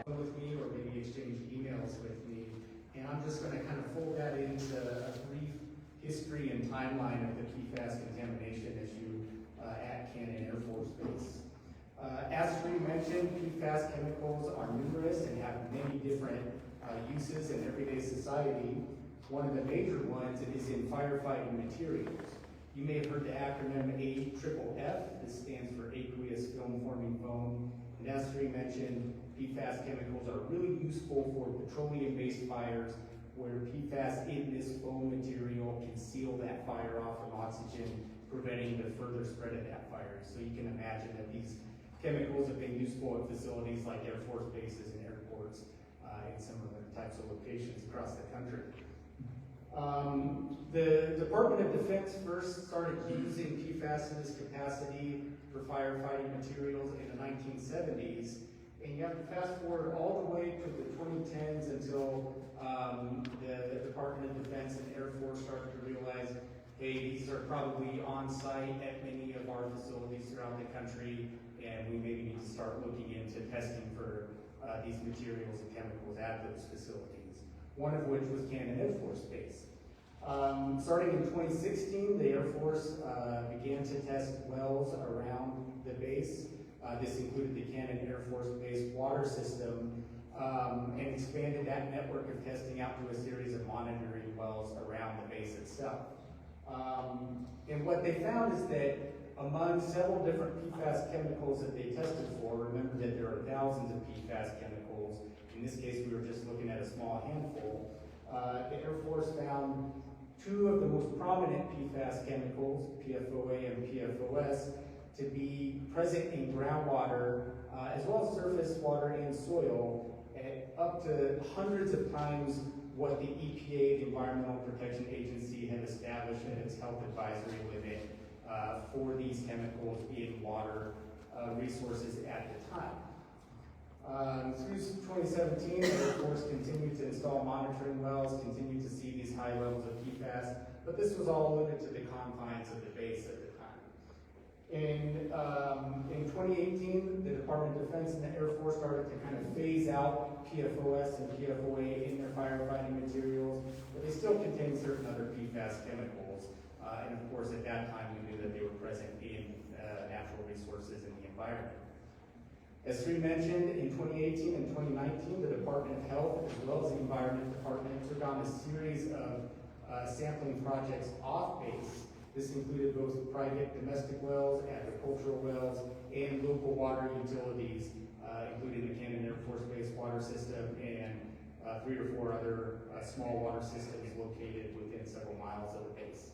with me or maybe exchange emails with me. And I'm just going to kind of fold that into a brief history and timeline of the PFAS contamination issue at Cannon Air Force Base. As we mentioned, PFAS chemicals are numerous and have many different uses in everyday society. One of the major ones is in firefighting materials. You may have heard the acronym AFFF. This stands for aqueous film forming foam. And as we mentioned, PFAS chemicals are really useful for petroleum-based fires where PFAS in this foam material can seal that fire off from oxygen, preventing the further spread of that fire. So you can imagine that these chemicals have been useful at facilities like Air Force bases and airports and similar types of locations across the country. The Department of Defense first started using PFAS in this capacity for firefighting materials in the 1970s. And you have to fast forward all the way to the 2010s until the Department of Defense and Air Force started to realize, hey, these are probably on site at many of our facilities throughout the country, and we maybe need to start looking into testing for these materials and chemicals at those facilities, one of which was Cannon Air Force Base. Starting in 2016, the Air Force began to test wells around the base. This included the Cannon Air Force Base water system and expanded that network of testing out to a series of monitoring wells around the base itself. And what they found is that among several different PFAS chemicals that they tested for, remember that there are thousands of PFAS chemicals. In this case, we were just looking at a small handful. The Air Force found two of the most prominent PFAS chemicals, PFOA and PFOS, to be present in groundwater, as well as surface water and soil, at up to hundreds of times what the EPA, the Environmental Protection Agency, had established in its health advisory limit for these chemicals in water resources at the time. Through 2017, the Air Force continued to install monitoring wells, continued to see these high levels of PFAS, but this was all limited to the confines of the base at the time. In 2018, the Department of Defense and the Air Force started to kind of phase out PFOS and PFOA in their firefighting materials, but they still contain certain other PFAS chemicals. And of course, at that time, we knew that they were present in natural resources in the environment. As Sri mentioned, in 2018 and 2019, the Department of Health, as well as the Environment Department, took on a series of sampling projects off base. This included both private domestic wells, agricultural wells, and local water utilities, including the Cannon Air Force Base water system and 3 or 4 other small water systems located within several miles of the base.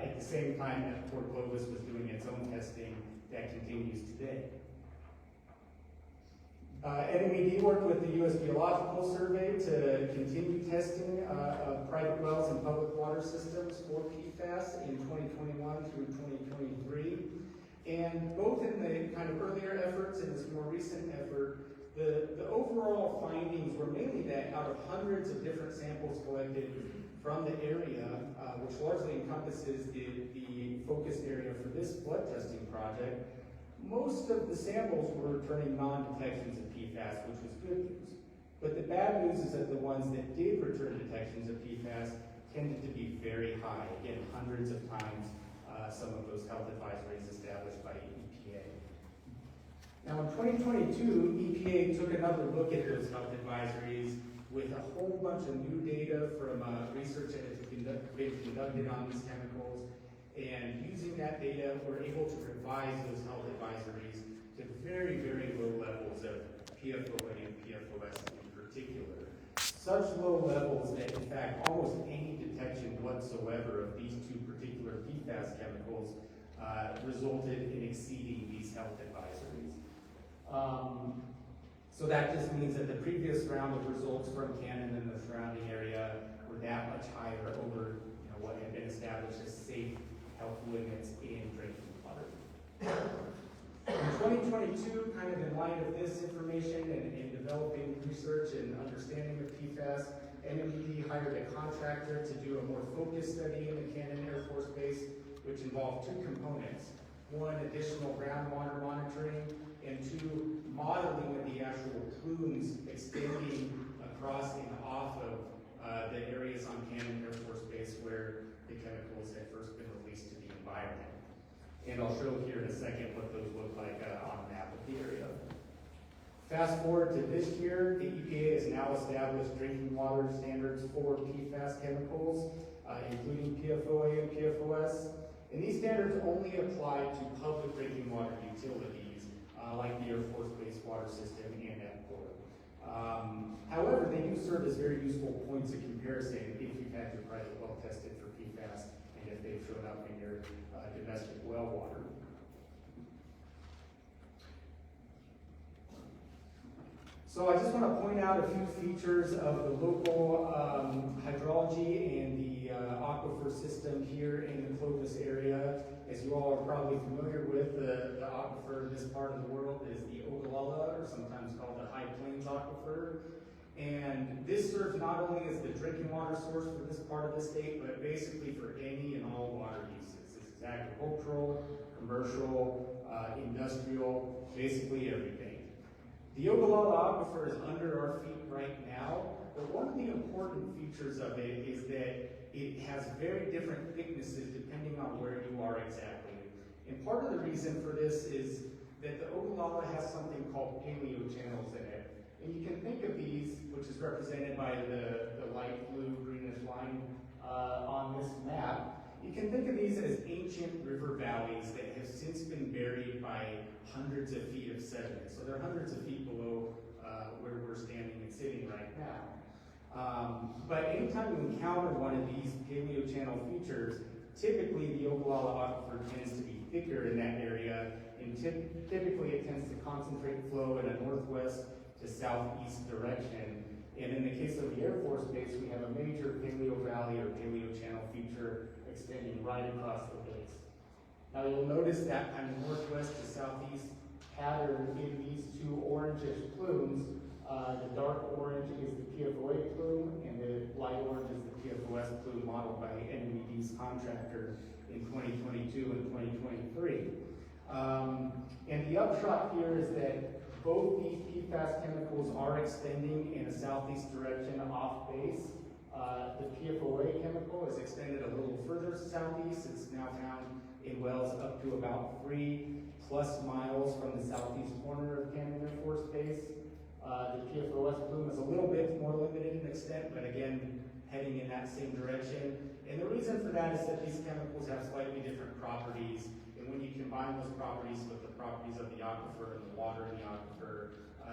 At the same time, Fort Clovis was doing its own testing that continues today. NMED worked with the U.S. Geological Survey to continue testing of private wells and public water systems for PFAS in 2021 through 2023. And both in the kind of earlier efforts and this more recent effort, the overall findings were mainly that out of hundreds of different samples collected from the area, which largely encompasses the focus area for this blood testing project, most of the samples were returning non-detections of PFAS, which was good news. But the bad news is that the ones that did return detections of PFAS tended to be very high, again, hundreds of times some of those health advisories established by EPA. Now in 2022, EPA took another look at those health advisories with a whole bunch of new data from research that has been conducted on these chemicals. And using that data, we're able to revise those health advisories to very, very low levels of PFOA and PFOS in particular. Such low levels that, in fact, almost any detection whatsoever of these two particular PFAS chemicals resulted in exceeding these health advisories. So that just means that the previous round of results from Cannon and the surrounding area were that much higher over what had been established as safe health limits in drinking water. In 2022, kind of in light of this information and developing research and understanding of PFAS, NMED hired a contractor to do a more focused study in the Cannon Air Force Base, which involved two components. one, additional groundwater monitoring, and two, modeling of the actual plumes extending across and off of the areas on Cannon Air Force Base where the chemicals had first been released to the environment. And I'll show here in a second what those look like on a map of the area. Fast forward to this year, the EPA has now established drinking water standards for PFAS chemicals, including PFOA and PFOS. And these standards only apply to public drinking water utilities, like the Air Force Base water system and EPCOR. However, they do serve as very useful points of comparison if you've had your private well tested for PFAS and if they've shown up in your domestic well water. So I just want to point out a few features of the local hydrology and the aquifer system here in the Clovis area. As you all are probably familiar with, the aquifer in this part of the world is the Ogallala, or sometimes called the High Plains Aquifer. And this serves not only as the drinking water source for this part of the state, but basically for any and all water uses. This is agricultural, commercial, industrial, basically everything. The Ogallala Aquifer is under our feet right now, but one of the important features of it is that it has very different thicknesses depending on where you are exactly. And part of the reason for this is that the Ogallala has something called paleochannels in it. And you can think of these, which is represented by the light blue greenish line on this map. You can think of these as ancient river valleys that have since been buried by hundreds of feet of sediment. So they're hundreds of feet below where we're standing and sitting right now. But anytime you encounter one of these paleochannel features, typically the Ogallala Aquifer tends to be thicker in that area, and typically it tends to concentrate flow in a northwest to southeast direction. And in the case of the Air Force Base, we have a major paleo valley or paleochannel feature extending right across the base. Now you'll notice that kind of northwest to southeast pattern in these two orangish plumes. The dark orange is the PFOA plume, and the light orange is the PFOS plume modeled by NMED's contractor in 2022 and 2023. And the upshot here is that both these PFAS chemicals are extending in a southeast direction off base. The PFOA chemical is extended a little further southeast. It's now found in wells up to about 3+ miles from the southeast corner of Cannon Air Force Base. The PFOS plume is a little bit more limited in extent, but again, heading in that same direction. And the reason for that is that these chemicals have slightly different properties, and when you combine those properties with the properties of the aquifer and the water in the aquifer,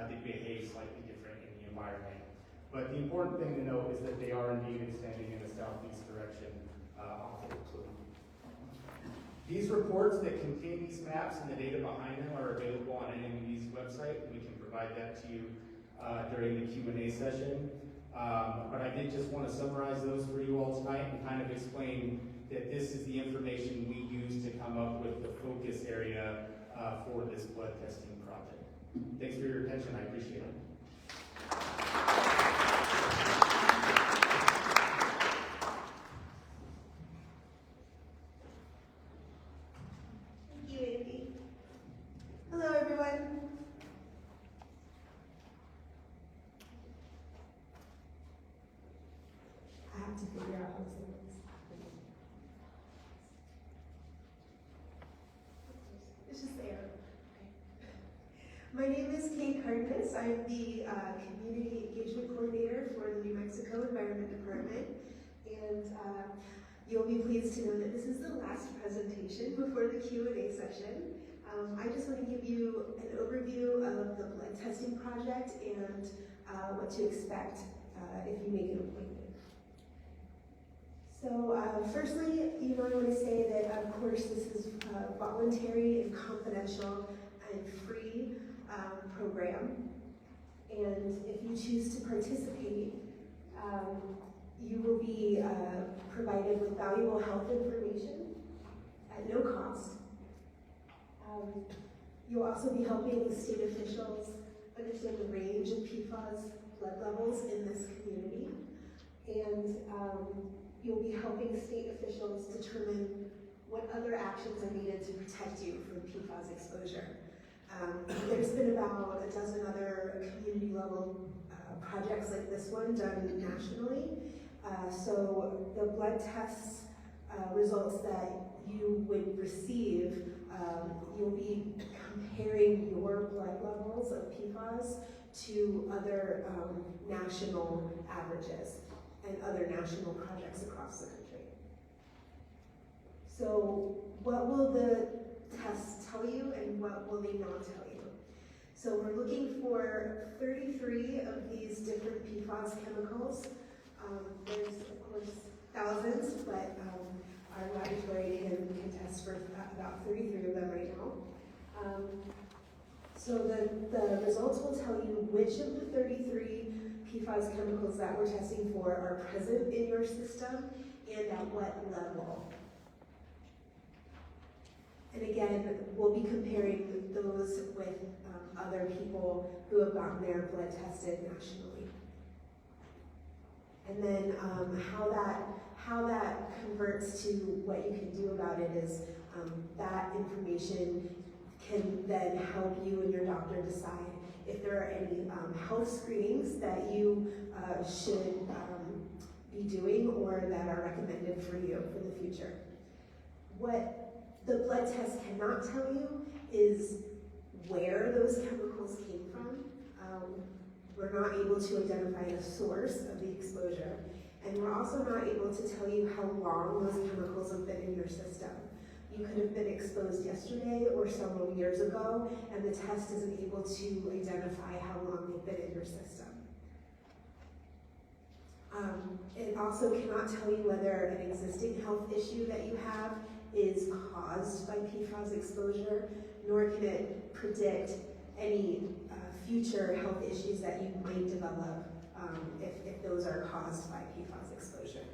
they behave slightly different in the environment. But the important thing to note is that they are indeed extending in a southeast direction off the plume. These reports that contain these maps and the data behind them are available on NMED's website. We can provide that to you during the Q&A session. But I did just want to summarize those for you all tonight and kind of explain that this is the information we use to come up with the focus area for this blood testing project. Thanks for your attention. I appreciate it. Thank you, Andy. Hello, everyone. I have to figure out how to say this. It's just there. Okay. My name is Kate Cardenas. I'm the Community Engagement Coordinator for the New Mexico Environment Department. And you'll be pleased to know that this is the last presentation before the Q&A session. I just want to give you an overview of the blood testing project and what to expect if you make an appointment. So firstly, I want to say that of course this is a voluntary and confidential and free program. And if you choose to participate, you will be provided with valuable health information at no cost. You'll also be helping state officials understand the range of PFAS blood levels in this community. And you'll be helping state officials determine what other actions are needed to protect you from PFAS exposure. There's been about a dozen other community level projects like this one done nationally. So the blood tests results that you would receive, you'll be comparing your blood levels of PFAS to other national averages and other national projects across the country. So what will the tests tell you and what will they not tell you? So we're looking for 33 of these different PFAS chemicals. There's of course thousands, but our laboratory can test for about 33 of them right now. So the results will tell you which of the 33 PFAS chemicals that we're testing for are present in your system and at what level. And again, we'll be comparing those with other people who have gotten their blood tested nationally. And then how that converts to what you can do about it is that information can then help you and your doctor decide if there are any health screenings that you should be doing or that are recommended for you for the future. What the blood test cannot tell you is where those chemicals came from. We're not able to identify the source of the exposure, and we're also not able to tell you how long those chemicals have been in your system. You could have been exposed yesterday or several years ago, and the test isn't able to identify how long they've been in your system. It also cannot tell you whether an existing health issue that you have is caused by PFAS exposure, nor can it predict any future health issues that you might develop if those are caused by PFAS exposure.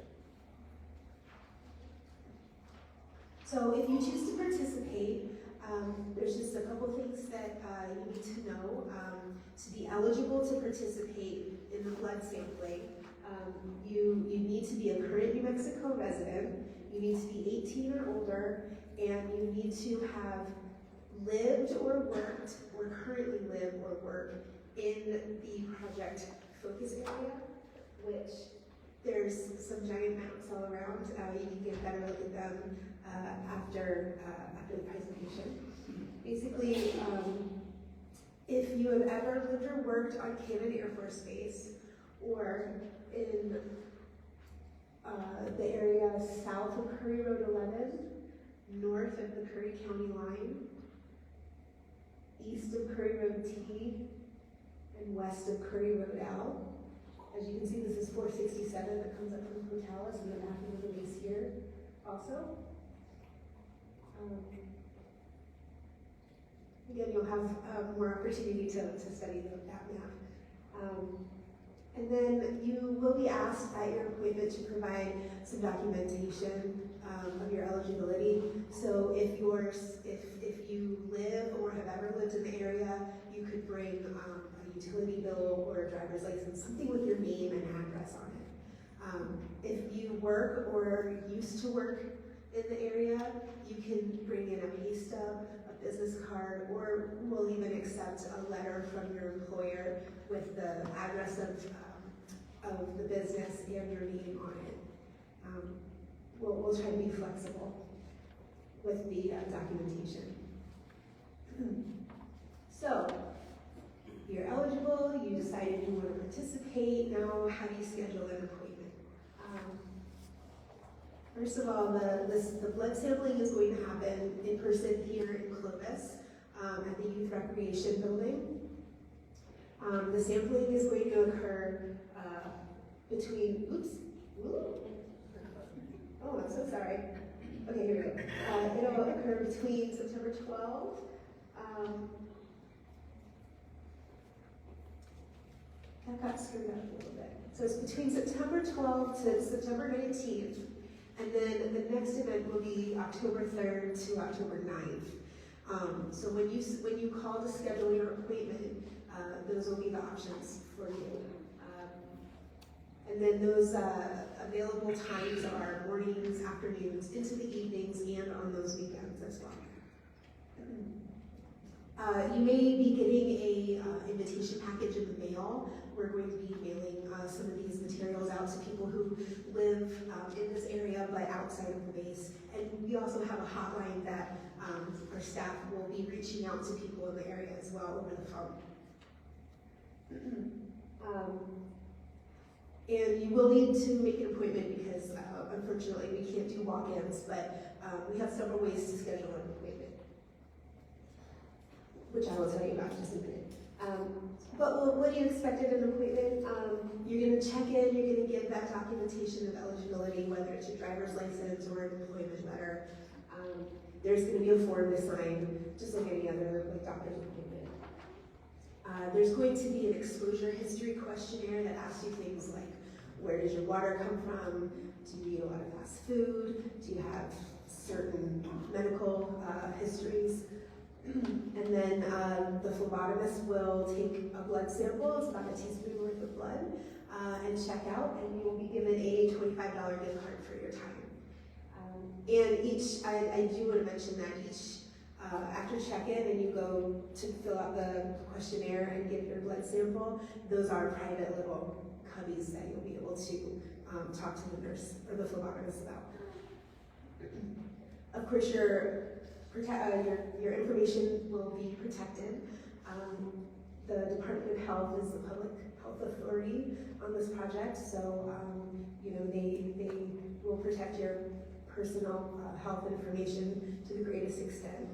So if you choose to participate, there's just a couple things that you need to know. To be eligible to participate in the blood sampling, you need to be a current New Mexico resident, you need to be 18 or older, and you need to have lived or worked, or currently live or work in the project focus area, which there's some giant maps all around. You can get a better look at them after the presentation. Basically, if you have ever lived or worked on Cannon Air Force Base, or in the area south of Curry Road 11, north of the Curry County line, east of Curry Road T, and west of Curry Road L. As you can see, this is 467 that comes up from Portales, and the map of the base here also. Again, you'll have more opportunity to study that map. And then you will be asked at your appointment to provide some documentation of your eligibility. So if you live or have ever lived in the area, you could bring a utility bill or a driver's license, something with your name and address on it. If you work or used to work in the area, you can bring in a pay stub, a business card, or we'll even accept a letter from your employer with the address of the business and your name on it. We'll try to be flexible with the documentation. So, you're eligible, you decided you want to participate, now how do you schedule an appointment? First of all, the blood sampling is going to happen in person here in Clovis at the Youth Recreation Building. The sampling is going to occur between, oh, I'm so sorry. Okay, here we go. It'll occur between September 12th, that got screwed up a little bit. So it's between September 12th to September 19th, and then the next event will be October 3rd to October 9th. So when you call to schedule your appointment, those will be the options for you. And then those available times are mornings, afternoons, into the evenings, and on those weekends as well. You may be getting a invitation package in the mail. We're going to be mailing some of these materials out to people who live in this area but outside of the base. And we also have a hotline that our staff will be reaching out to people in the area as well over the phone. And you will need to make an appointment because unfortunately we can't do walk-ins, but we have several ways to schedule an appointment, which I will tell you about in just a minute. But what do you expect at an appointment? You're going to check in, you're going to give that documentation of eligibility, whether it's your driver's license or an employment letter. There's going to be a form to sign, just like any other doctor's appointment. There's going to be an exposure history questionnaire that asks you things like, where does your water come from? Do you eat a lot of fast food? Do you have certain medical histories? And then the phlebotomist will take a blood sample, it's about a teaspoon worth of blood, and check out, and you will be given a $25 gift card for your time. And I do want to mention that after check-in and you go to fill out the questionnaire and give your blood sample, those are private little cubbies that you'll be able to talk to the nurse or the phlebotomist about. Of course, your information will be protected. The Department of Health is the public health authority on this project, so they will protect your personal health information to the greatest extent.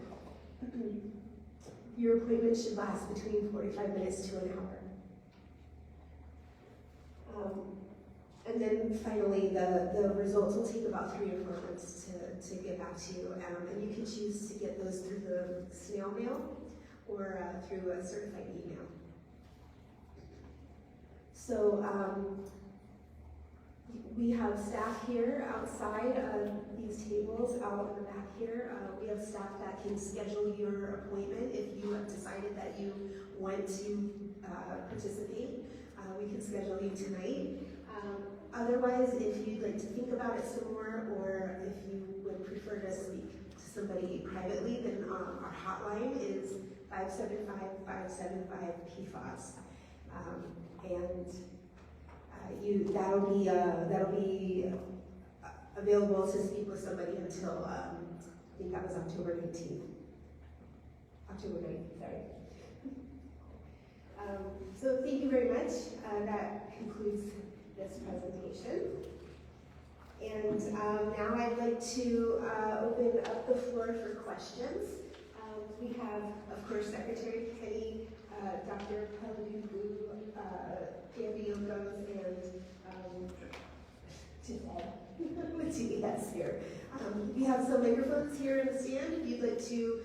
Your appointment should last between 45 minutes to an hour. And then finally, the results will take about 3 or 4 months to get back to you. And you can choose to get those through the snail mail or through a certified email. So we have staff here outside of these tables out in the back here. We have staff that can schedule your appointment if you have decided that you want to participate. We can schedule you tonight. Otherwise, if you'd like to think about it some more, or if you would prefer to speak to somebody privately, then our hotline is 575-575-PFAS. That'll be available to speak with somebody until I think that was October 9th, sorry. So thank you very much. That concludes this presentation. And now I'd like to open up the floor for questions. We have, of course, Secretary Kenny, Dr. Paladugu, Gambionkos, and with TBS here. We have some microphones here in the stand if you'd like to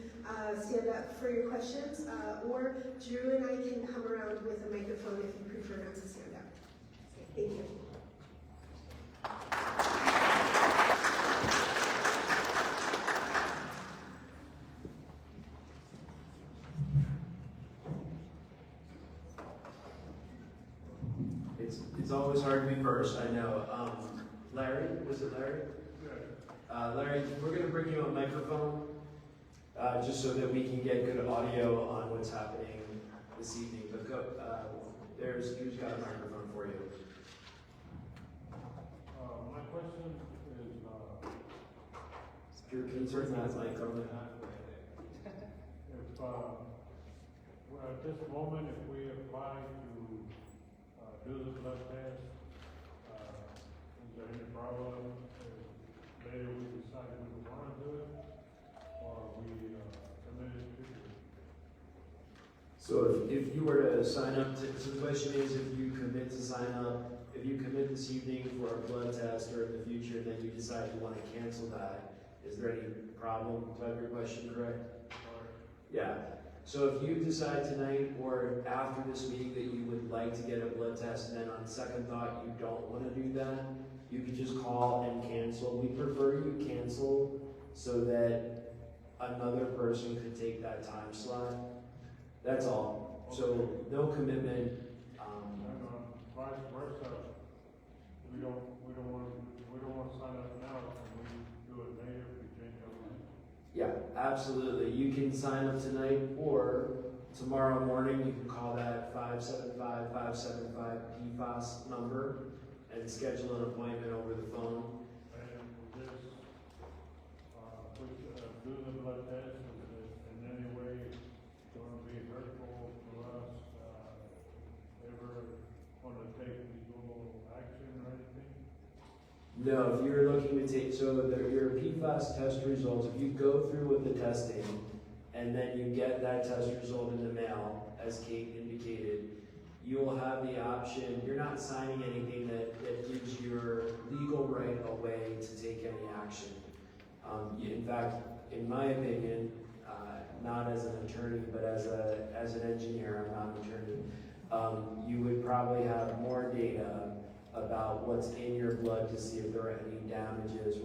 stand up for your questions, or Drew and I can come around with a microphone if you prefer not to stand up. Thank you. It's always hard to be first, I know. Larry, was it Larry? Larry, we're going to bring you a microphone just so that we can get good audio on what's happening this evening. But go, who's got a microphone for you? My question is, Can you turn that mic on? if at this moment, if we apply to do the blood test, is there any problem if later we decide we don't want to do it, or we committed to do it? So if you were to sign up, so the question is, if you commit to sign up, if you commit this evening for a blood test or in the future, then you decide you want to cancel that, is there any problem? Do I have your question correct? Yeah. So if you decide tonight or after this meeting that you would like to get a blood test, and then on second thought you don't want to do that, you can just call and cancel. We prefer you cancel so that another person could take that time slot. That's all. Okay. So no commitment. And vice versa, we don't want to Absolutely. You can sign up tonight, or tomorrow morning you can call that 575-575 PFAS number and schedule an appointment over the phone. And will this, do the blood test, is it in any way going to be hurtful to us, ever want to take legal action or anything? No, if you're looking to take, so your PFAS test results, if you go through with the testing and then you get that test result in the mail, as Kate indicated, you'll have the option, you're not signing anything that gives your legal right away to take any action. In fact, in my opinion, not as an attorney, but as an engineer, I'm not an attorney, you would probably have more data about what's in your blood to see if there are any damages,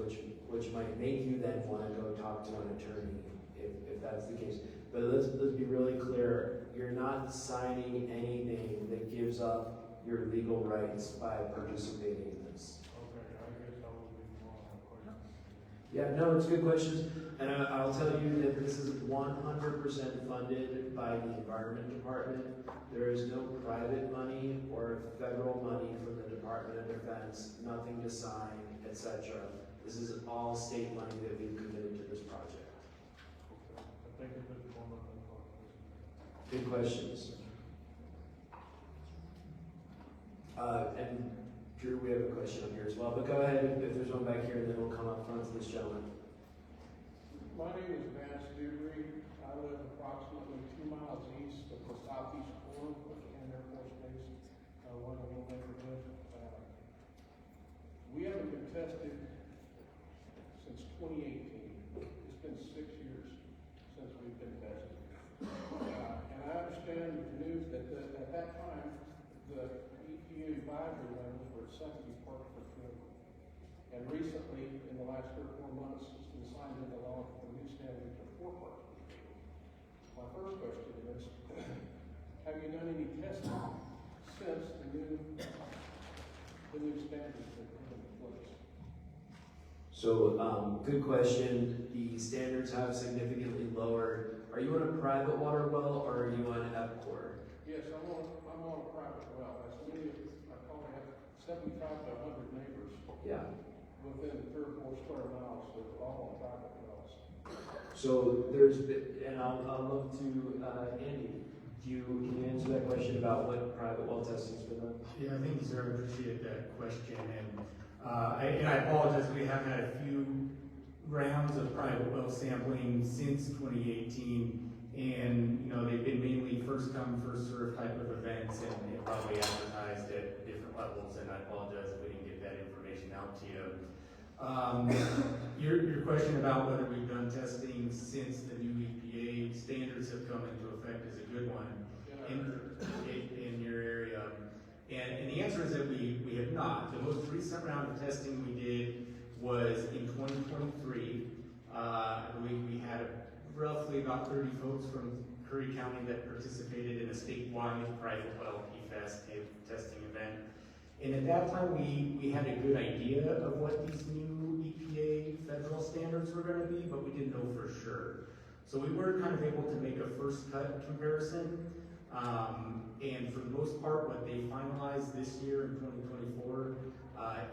which might make you then want to go talk to an attorney, if that's the case. But let's be really clear, you're not signing anything that gives up your legal rights by participating in this. Okay, I guess I will be more on the question. Yeah, no, it's good questions, and I'll tell you that this is 100% funded by the Environment Department. There is no private money or federal money from the Department of Defense, nothing to sign, etc. This is all state money that we've committed to this project. Okay, I think it's a moment on the question. Good questions. And Drew, we have a question up here as well, but go ahead if there's one back here, and then we'll come up front to this gentleman. My name is Vance Dewey. I live approximately 2 miles east of the southeast corner of Cannon Air Force Base, one of the neighborhood. We haven't been tested since 2018. It's been 6 years since we've been tested. And I understand the news that at that time, the EPA advisory levels were at 70 parts per trillion. And recently, in the last 3 or 4 months, it's been signed into law for new standards of 4 parts per trillion. My first question is, have you done any testing since the new standards have come into place? So, good question. The standards have significantly lowered. Are you on a private water well or are you on EPCOR? Yes, I'm on a private well. As many of, I probably have 75 to 100 neighbors Yeah. within 3 or 4 square miles that are all on private wells. So there's, and I'll look to Andy. Can you answer that question about what private well testing's been done? Yeah, thank you, sir. I appreciate that question. And I apologize, we have had a few rounds of private well sampling since 2018. And, they've been mainly first come, first served type of events and probably advertised at different levels. And I apologize if we didn't get that information out to you. Your question about whether we've done testing since the new EPA standards have come into effect is a good one in your area. And the answer is that we have not. The most recent round of testing we did was in 2023. I believe we had roughly about 30 folks from Curry County that participated in a statewide private well PFAS testing event. And at that time, we had a good idea of what these new EPA federal standards were going to be, but we didn't know for sure. So we were kind of able to make a first cut comparison. And for the most part, what they finalized this year in 2024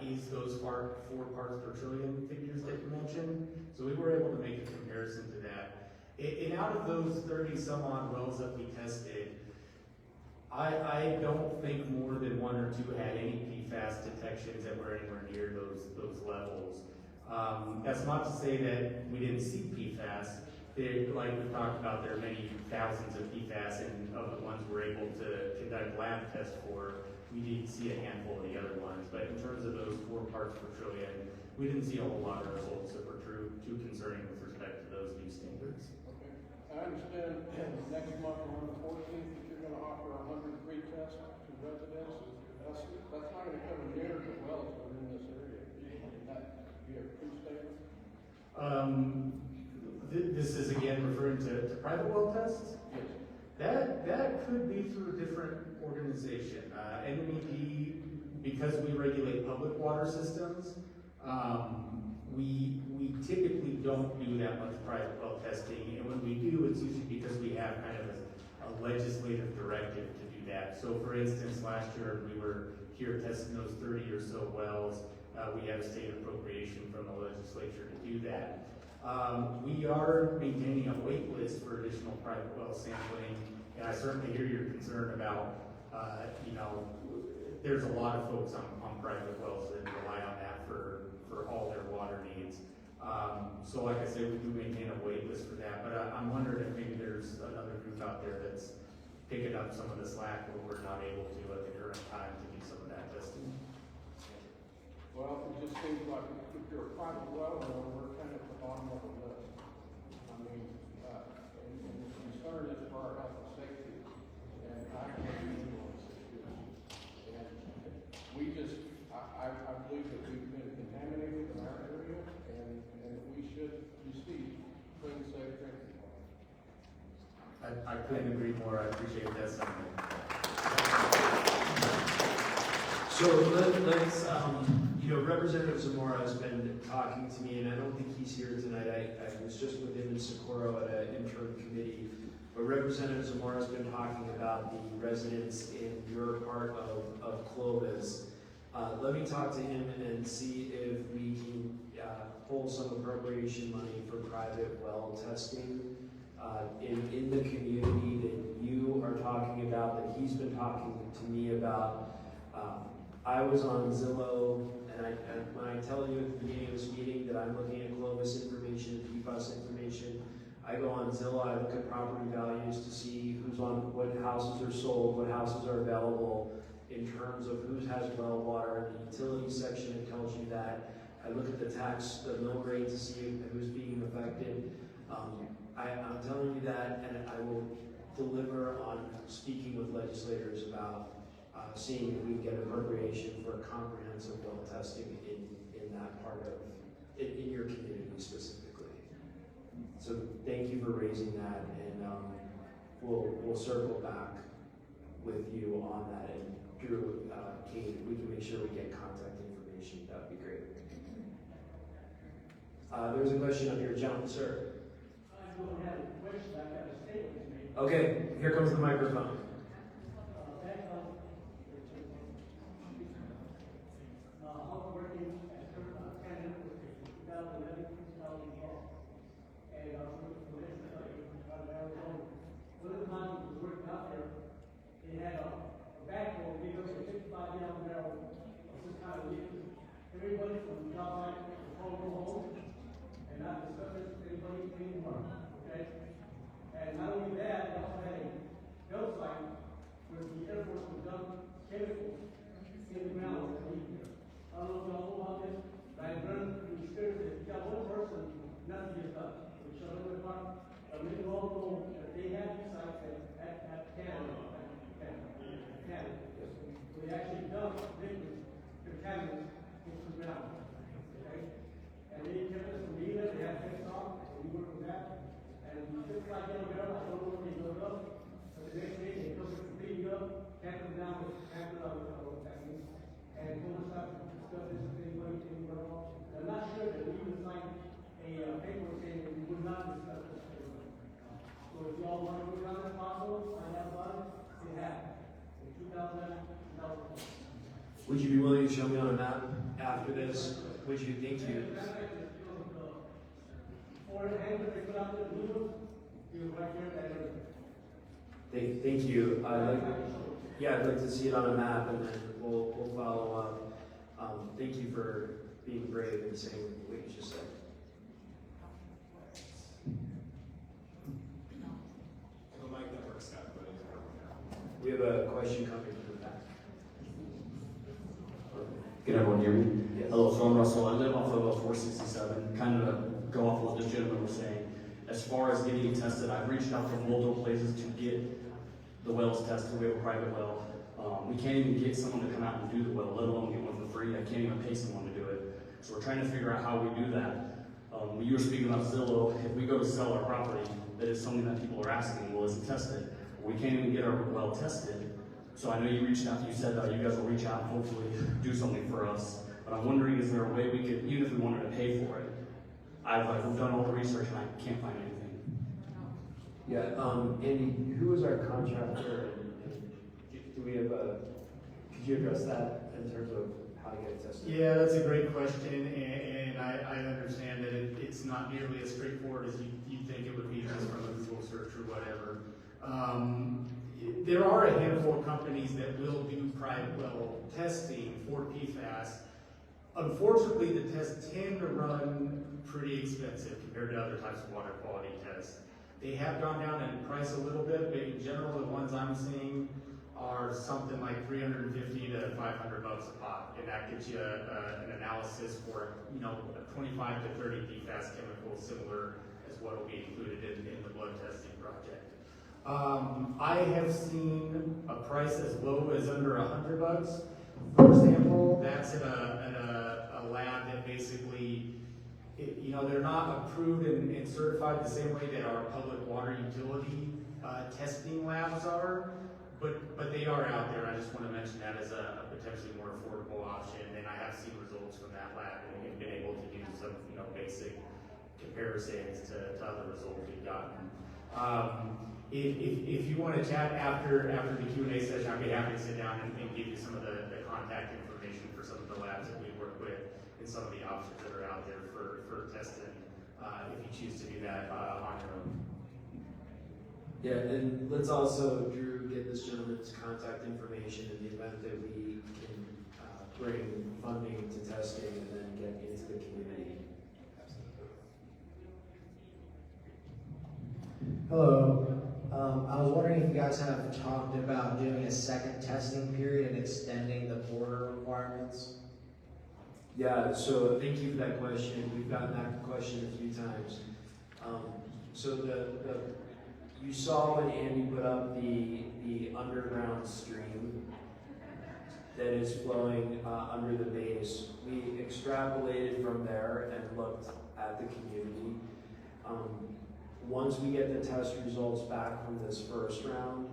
is those 4 parts per trillion figures that you mentioned. So we were able to make a comparison to that. And out of those 30 some odd wells that we tested, I don't think more than 1 or 2 had any PFAS detections that were anywhere near those levels. That's not to say that we didn't see PFAS. Like we talked about, there are many thousands of PFAS, and of the ones we're able to conduct lab tests for, we did see a handful of the other ones. But in terms of those 4 parts per trillion, we didn't see a whole lot of results that were too concerning with respect to those new standards. Okay. I understand next month on the 14th that you're going to offer 100 free tests to residents. That's not going to cover near the wells that are in this area. Would that be a true statement? This is again referring to private well tests? Yes. That could be through a different organization. NMED, because we regulate public water systems, we typically don't do that much private well testing, and when we do, it's usually because we have kind of a legislative directive to do that. So for instance, last year, we were here testing those 30 or so wells. We had a state appropriation from the legislature to do that. We are maintaining a wait list for additional private well sampling, and I certainly hear your concern about, there's a lot of folks on private wells that rely on that for all their water needs. So like I said, we do maintain a wait list for that, but I'm wondering if maybe there's another group out there that's picking up some of the slack where we're not able to at the current time to do some of that testing. Well, it just seems like if you're a private well owner, we're kind of at the bottom of the list. I mean, and the concern is for our health and safety, and I can't influence it. And we just, I believe that we've been contaminated in our area, and we should receive clean, safe drinking water. I couldn't agree more. I appreciate that sentiment. So let's, Representative Zamora has been talking to me, and I don't think he's here tonight. I was just with him in Socorro at an interim committee. But Representative Zamora has been talking about the residents in your part of Clovis. Let me talk to him and see if we can pull some appropriation money for private well testing in the community that you are talking about, that he's been talking to me about. I was on Zillow, and when I tell you at the beginning of this meeting that I'm looking at Clovis information, PFAS information, I go on Zillow, I look at property values to see who's on, what houses are sold, what houses are available in terms of who has well water. The utility section, it tells you that. I look at the mill rate to see who's being affected. I'm telling you that, and I will deliver on speaking with legislators about seeing if we can get appropriation for comprehensive well testing in that part of, in your community specifically. So thank you for raising that, and we'll circle back with you on that. And Drew, Kate, if we can make sure we get contact information, that would be great. There's a question up here, gentlemen, sir. I don't have a question, I got a statement to make. Okay, here comes the microphone. Working as a candidate for the 2011 law. And I was working for this out of Arizona. One of the times I was working out there, they had a backhoe big up to 55-gallon barrel of some kind of liquid. Everybody from the job site was all go home and not discuss this with anybody anymore. Okay? And not only that, they also had a belt site where the Air Force would dump chemicals in the ground that leave there. I don't know if y'all know about this, but I learned through experience that if you got one person, nothing gets done. We shut them apart. We can all know that they have these sites at Canada. So they actually dump liquids, contaminants into the ground. Okay? And they kept us from being there. They had fixed off, and we worked with that. And we took like a barrel, I don't know where they go up. But the next day they took it from being up, tacked them down with techniques, and told us not to discuss this with anybody anywhere else. I'm not sure that we even signed a paper saying that we would not discuss this with anybody. So if y'all want to go down that possible, find out about it, they have. In 2000. Would you be willing to show me on a map after this? Would you think you? Thank you. I'd like to see it on a map, and then we'll follow up. Thank you for being brave and saying what you just said. We have a question coming from the back. Can everyone hear me? Yes. Hello, so I'm Russell. I live off of 467. Kind of go off of what this gentleman was saying. As far as getting tested, I've reached out to multiple places to get the wells tested. We have a private well. We can't even get someone to come out and do the well, let alone get one for free. I can't even pay someone to do it. So we're trying to figure out how we do that. When you were speaking about Zillow, if we go to sell our property, that is something that people are asking, well, is it tested? We can't even get our well tested. So I know you reached out, you said you guys will reach out and hopefully do something for us. But I'm wondering, is there a way we could, even if we wanted to pay for it? I've done all the research and I can't find anything. Yeah, Andy, who is our contractor, and do we have could you address that in terms of how to get it tested? Yeah, that's a great question, and I understand that it's not nearly as straightforward as you'd think it would be just from a Google search or whatever. There are a handful of companies that will do private well testing for PFAS. Unfortunately, the tests tend to run pretty expensive compared to other types of water quality tests. They have gone down in price a little bit, but in general, the ones I'm seeing are something like $350 to $500 a pop, and that gives you an analysis for 25 to 30 PFAS chemicals, similar as what will be included in the blood testing project. I have seen a price as low as under $100. For example, that's at a lab that basically, they're not approved and certified the same way that our public water utility testing labs are, but they are out there. I just want to mention that as a potentially more affordable option, and I have seen results from that lab and been able to do some basic comparisons to other results we've gotten. If you want to chat after the Q&A session, I'd be happy to sit down and give you some of the contact information for some of the labs that we work with and some of the options that are out there for testing, if you choose to do that on your own. Yeah, and let's also, Drew, get this gentleman's contact information in the event that we can bring funding to testing and then get into the community. Hello. I was wondering if you guys have talked about doing a second testing period and extending the border requirements. Yeah, so thank you for that question. We've gotten that question a few times. So you saw when Andy put up the underground stream that is flowing under the base. We extrapolated from there and looked at the community. Once we get the test results back from this first round,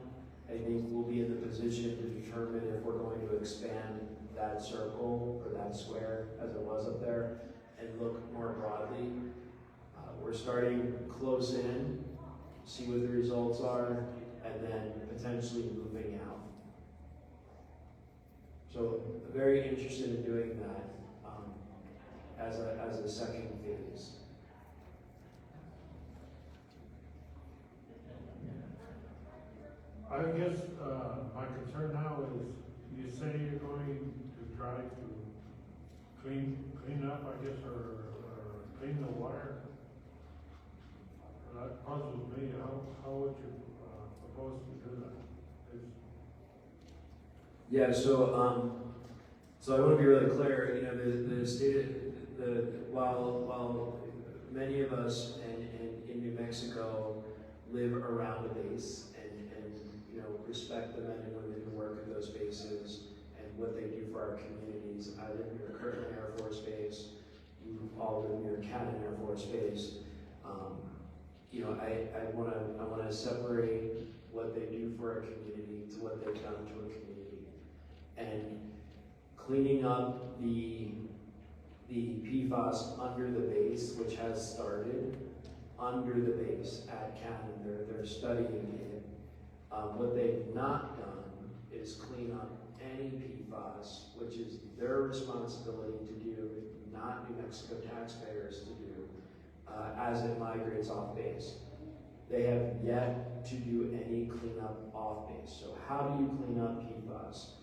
I think we'll be in the position to determine if we're going to expand that circle or that square as it was up there and look more broadly. We're starting close in, see what the results are, and then potentially moving out. So very interested in doing that as a second phase. I guess, my concern now is, you say you're going to try to clean up, I guess, or clean the water. That puzzles me. How would you, propose to do that? Yeah, so I want to be really clear. The state, while many of us in New Mexico live around a base and respect the men and women who work at those bases and what they do for our communities. I live near Kirtland Air Force Base. You all live near Cannon Air Force Base. I want to separate what they do for our community to what they've done to a community. And cleaning up the PFAS under the base, which has started under the base at Cannon. They're studying it. What they've not done is clean up any PFAS, which is their responsibility to do, not New Mexico taxpayers to do, as it migrates off base. They have yet to do any cleanup off base. So how do you clean up PFAS?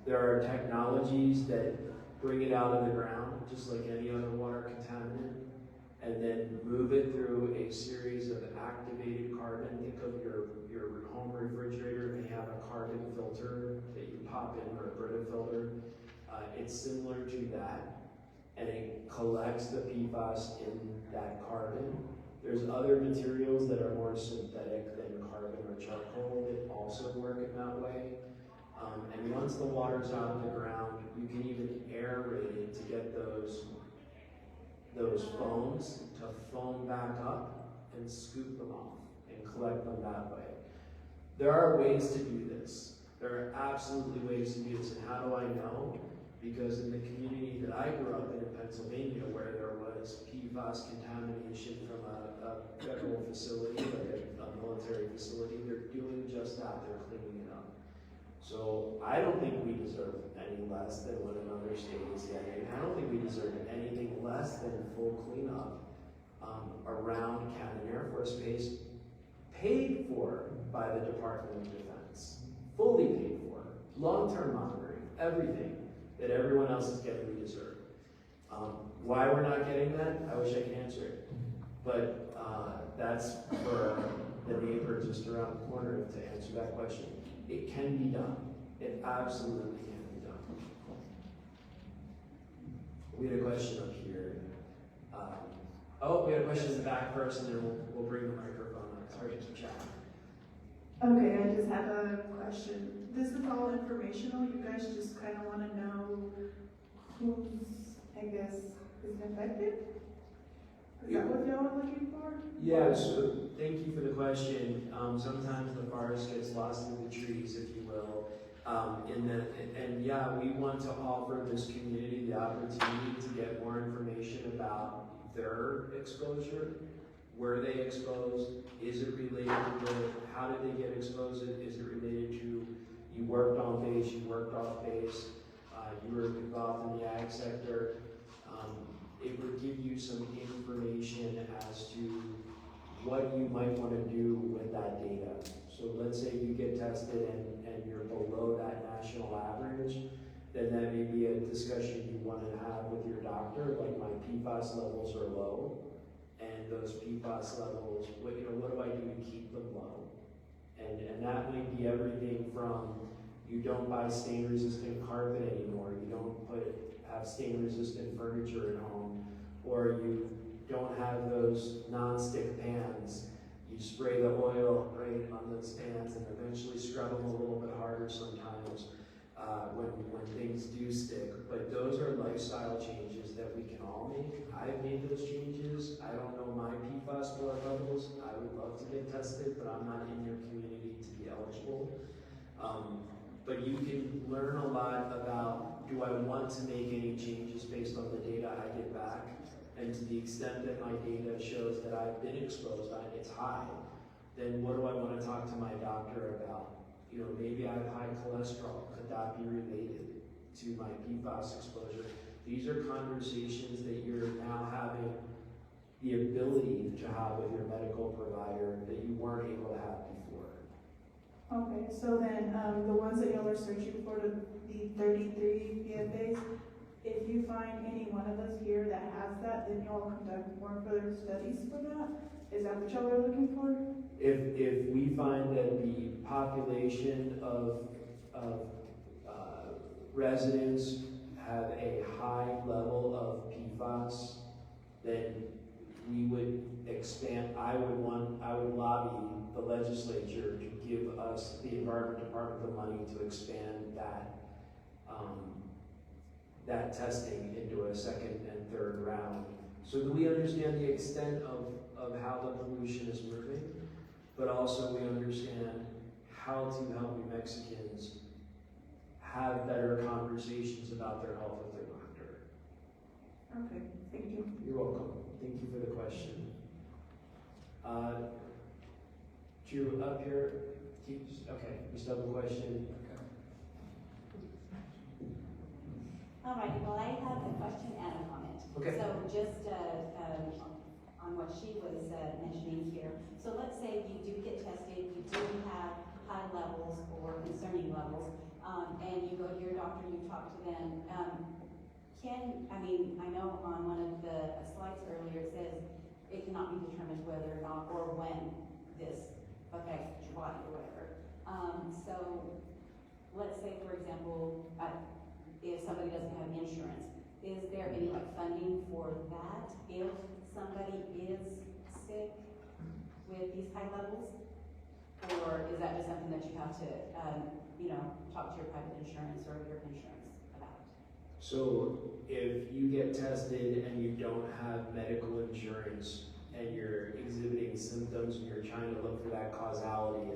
There are technologies that bring it out of the ground, just like any other water contaminant, and then move it through a series of activated carbon. Think of your home refrigerator may have a carbon filter that you pop in, or a Brita filter. It's similar to that, and it collects the PFAS in that carbon. There's other materials that are more synthetic than carbon or charcoal that also work in that way. And once the water's out of the ground, you can even aerate it to get those foams to foam back up and scoop them off and collect them that way. There are ways to do this. There are absolutely ways to do this. And how do I know? Because in the community that I grew up in Pennsylvania, where there was PFAS contamination from a federal facility, like a military facility, they're doing just that, they're cleaning it up. So I don't think we deserve any less than what another state is getting. I don't think we deserve anything less than full cleanup around Cannon Air Force Base, paid for by the Department of Defense, fully paid for, long-term monitoring, everything that everyone else is getting, we deserve. Why we're not getting that, I wish I could answer it. But that's for the neighbor just around the corner to answer that question. It can be done. It absolutely can be done. We had a question up here. We had a question in the back first, and then we'll bring the microphone up. Sorry to keep chatting. Okay, I just have a question. This is all informational. You guys just kind of want to know who's, I guess, is affected? Is that what y'all are looking for? Yeah, so thank you for the question. Sometimes the forest gets lost in the trees, if you will. And yeah, we want to offer this community the opportunity to get more information about their exposure. Were they exposed? Is it related to how did they get exposed? Is it related to you worked on base, you worked off base, you were involved in the ag sector? It would give you some information as to what you might want to do with that data. So let's say you get tested and you're below that national average, then that may be a discussion you want to have with your doctor, like my PFAS levels are low, and those PFAS levels, what do I do to keep them low? And that might be everything from you don't buy stain-resistant carpet anymore, you don't have stain-resistant furniture at home, or you don't have those non-stick pans. You spray the oil right on those pans and eventually scrub them a little bit harder sometimes when things do stick. But those are lifestyle changes that we can all make. I've made those changes. I don't know my PFAS blood levels. I would love to get tested, but I'm not in your community to be eligible. But you can learn a lot about, do I want to make any changes based on the data I get back? And to the extent that my data shows that I've been exposed, it's high, then what do I want to talk to my doctor about? Maybe I have high cholesterol. Could that be related to my PFAS exposure? These are conversations that you're now having the ability to have with your medical provider that you weren't able to have before. Okay, so then the ones that y'all are searching for, the 33 PFAs, if you find any one of us here that has that, then y'all conduct more further studies for that? Is that what y'all are looking for? If we find that the population of residents have a high level of PFAS, then we would expand. I would lobby the legislature to give us, the Environment Department, the money to expand that testing into a second and third round, so that we understand the extent of how the pollution is moving, but also we understand how to help New Mexicans have better conversations about their health with their doctor. Okay, thank you. You're welcome. Thank you for the question. Drew, up here, okay, you still have a question? All right, well, I have a question and a comment. Okay. So just on what she was mentioning here. So let's say you do get tested, you do have high levels or concerning levels, and you go to your doctor, you talk to them. I know on one of the slides earlier it says it cannot be determined whether or not or when this affects your body or whatever. So let's say, for example, if somebody doesn't have insurance, is there any funding for that if somebody is sick with these high levels? Or is that just something that you have to, talk to your private insurance or your insurance about? So if you get tested and you don't have medical insurance and you're exhibiting symptoms and you're trying to look for that causality,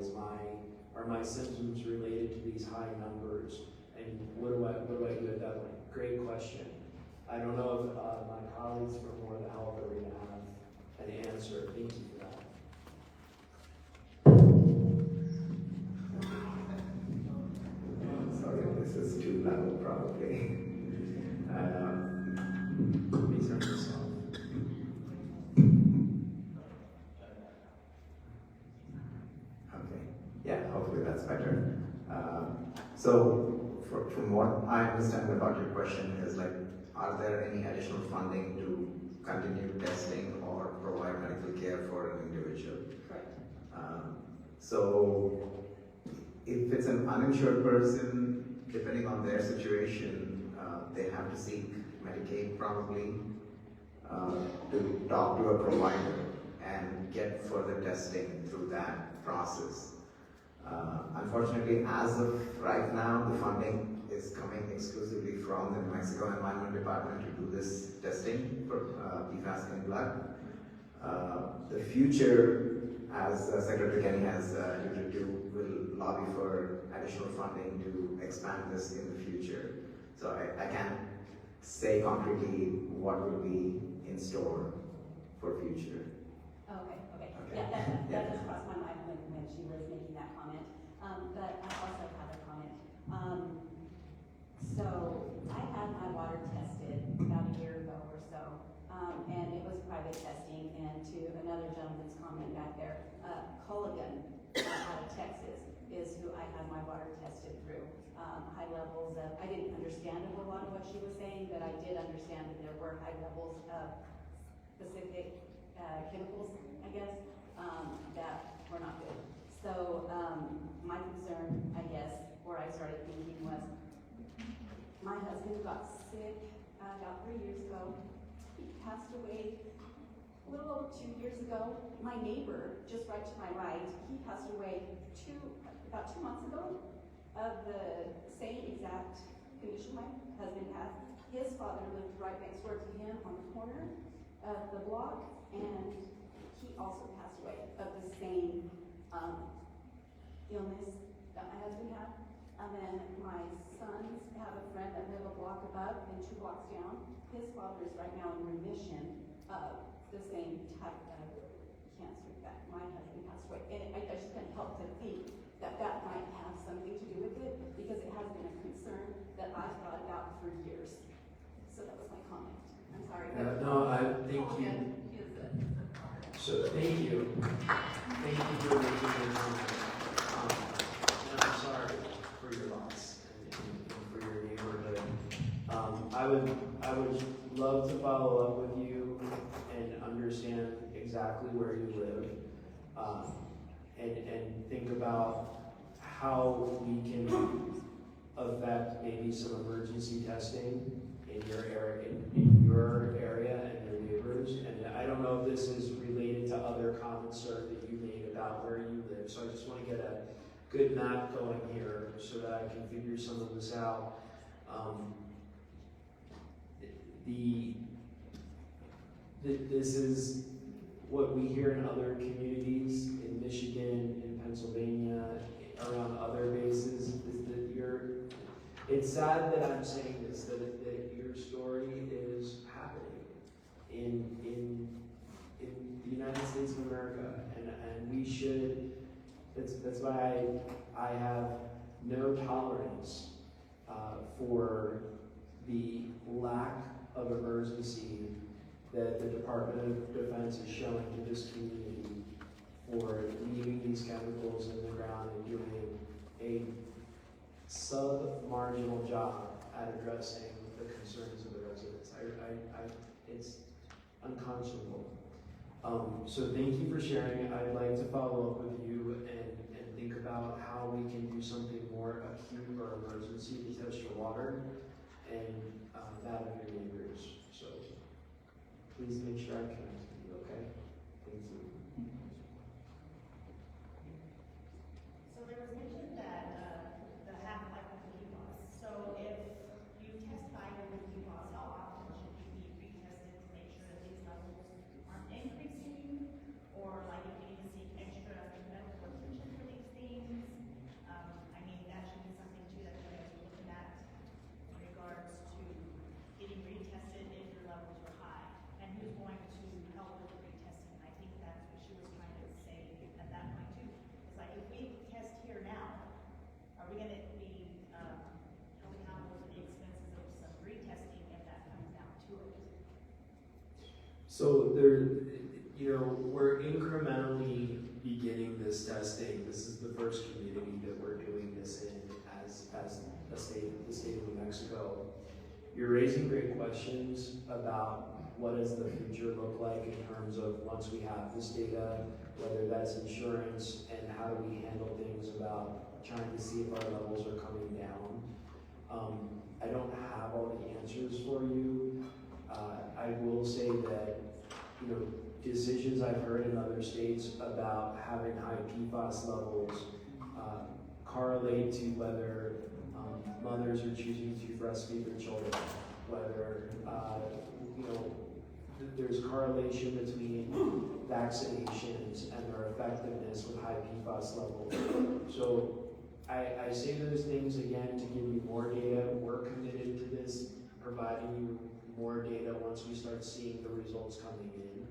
are my symptoms related to these high numbers? And what do I do at that point? Great I don't know if my colleagues from More the Health are gonna have an answer. Thank you for that. Sorry, this is too loud probably. Let me turn this off. Okay, yeah, hopefully that's better. So from what I understand about your question is like, are there any additional funding to continue testing or provide medical care for an individual? Correct. So if it's an uninsured person, depending on their situation, they have to seek Medicaid probably to talk to a provider and get further testing through that process. Unfortunately, as of right now, the funding is coming exclusively from the New Mexico Environment Department to do this testing for PFAS in blood. The future, as Secretary Kenny has alluded to, will lobby for additional funding to expand this in the future. So I can't say concretely what will be in store for future. Okay. Okay. Yeah, that Yeah. just crossed my mind when she was making that comment. But I also have a comment. So I had my water tested about a year ago or so, and it was private testing. And to another gentleman's comment back there, Culligan out of Texas is who I had my water tested through. High levels of, I didn't understand a whole lot of what she was saying, but I did understand that there were high levels of specific chemicals, I guess, that were not good. So my concern, I guess, where I started thinking was, my husband got sick about 3 years ago. He passed away a little over 2 years ago. My neighbor, just right to my right, he passed away about 2 months ago of the same exact condition my husband had. His father lived right next door to him on the corner of the block, and he also passed away of the same illness that my husband had. And then my sons have a friend that live a block above and 2 blocks down. His father is right now in remission of the same type of cancer that my husband passed away. And I just couldn't help to think that that might have something to do with it, because it has been a concern that I've thought about for years. So that was my comment. I'm sorry. No, I thank you. So thank you. Thank you for making your comment. And I'm sorry for your loss and for your neighborhood. I would love to follow up with you and understand exactly where you live, and think about how we can affect maybe some emergency testing in your area, in your area and your neighbors. And I don't know if this is related to other comments, sir, that you made about where you live. So I just want to get a good map going here so that I can figure some of this out. This is what we hear in other communities in Michigan, in Pennsylvania, around other bases, is that it's sad that I'm saying this, that your story is happening in the United States of America, and we should, that's why I have no tolerance for the lack of emergency that the Department of Defense is showing to this community for leaving these chemicals in the ground and doing a sub-marginal job at addressing the concerns of the residents. It's unconscionable. So thank you for sharing. I'd like to follow up with you and think about how we can do something more acute or emergency to test your water and that of your neighbors. So please make sure I connect with you, okay? Thank you. So there was mention that the half-life of the PFAS. So if you test iron with PFAS, how often should you be retested to make sure that these levels aren't increasing? Or like if you need to seek extra medical attention for these things? I mean, that should be something too that you guys are looking at in regards to getting retested So there, we're incrementally beginning this testing. This is the first community that we're doing this in as the state of New Mexico. You're raising great questions about what does the future look like in terms of once we have this data, whether that's insurance and how do we handle things about trying to see if our levels are coming down. I don't have all the answers for you. I will say that, decisions I've heard in other states about having high PFAS levels correlate to whether mothers are choosing to breastfeed their children, whether, there's correlation between vaccinations and their effectiveness with high PFAS levels. So I say those things again to give you more data. We're committed to this, providing you more data once we start seeing the results coming in.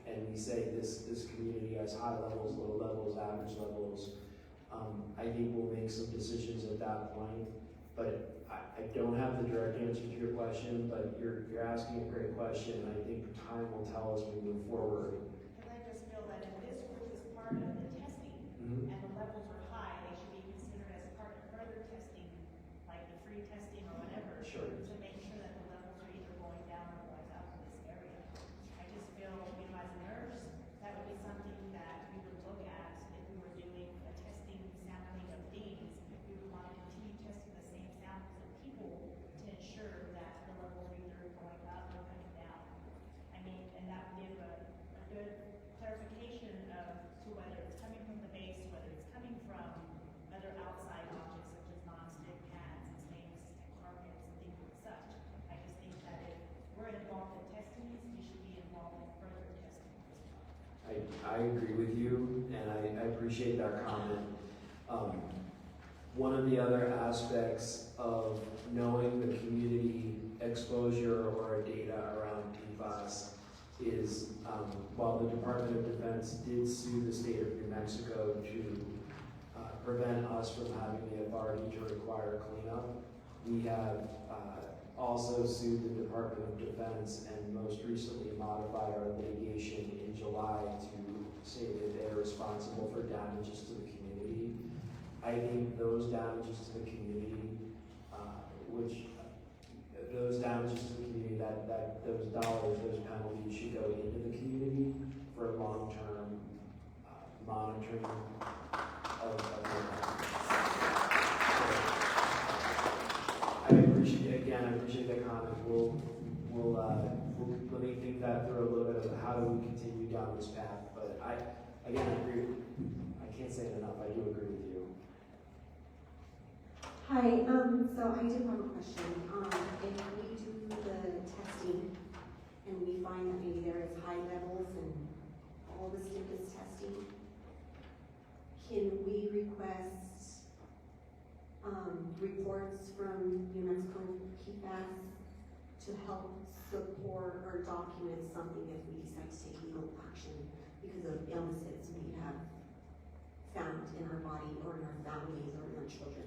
And we say this community has high levels, low levels, average levels. I think we'll make some decisions at that point. But I don't have the direct answer to your question, but you're asking a great question. I think time will tell as we move forward. Because I just feel that if this group is part of the testing and the levels are high, they should be considered as part of further testing, like the free testing or whatever, Sure. to make sure that the levels are either going down or going up in this area. I just feel, as a nurse, that would be something that we would look at if we were doing a testing, sampling of things. We would want to continue testing the same samples of people to ensure that the levels are either going up or coming down. And that would give a good clarification to whether it's coming from the base, whether it's coming from other outside objects such as non-stick pans and stainless steel carpets and things like such. I just think that if we're involved in testing these, we should be involved in further testing as well. I agree with you, and I appreciate that comment. One of the other aspects of knowing the community exposure or data around PFAS is while the Department of Defense did sue the state of New Mexico to prevent us from having the authority to require cleanup, we have also sued the Department of Defense and most recently modified our litigation in July to say that they're responsible for damages to the community. I think those damages to the community, those dollars, those penalties should go into the community for long-term monitoring of I appreciate that comment. We'll let me think that through a little bit of how do we continue down this path. But I agree. I can't say it enough. I do agree with you. Hi, so I do have a question. If we do the testing and we find that maybe there is high levels and all the state is testing, can we request reports from New Mexico PFAS to help support or document something if we decide to take legal action because of illnesses we have found in our body or in our families or in our children?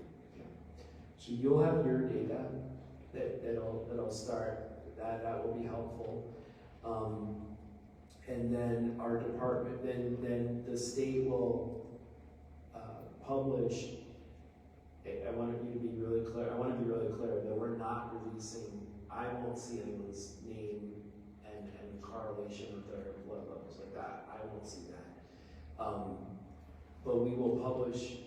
So you'll have your data that'll start, that will be helpful. And then our department, then the state will publish, I want you to be really clear, that we're not releasing, I won't see anyone's name and correlation with their blood levels like that. I won't see that. But we will publish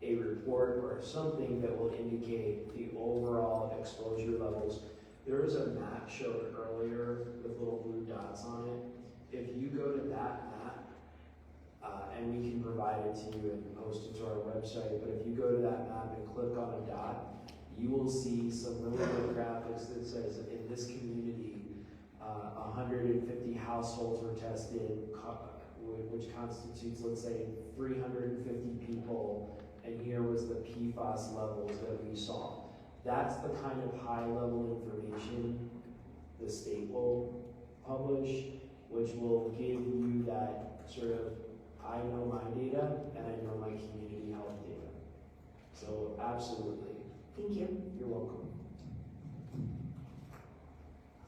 a report or something that will indicate the overall exposure levels. There is a map showed earlier with little blue dots on it. If you go to that map, and we can provide it to you and post it to our website, but if you go to that map and click on a dot, you will see some really good graphics that says in this community, 150 households were tested, which constitutes, let's say, 350 people, and here was the PFAS levels that we saw. That's the kind of high-level information the state will publish, which will give you that sort of, I know my data, and I know my community health data. So absolutely. Thank you. You're welcome.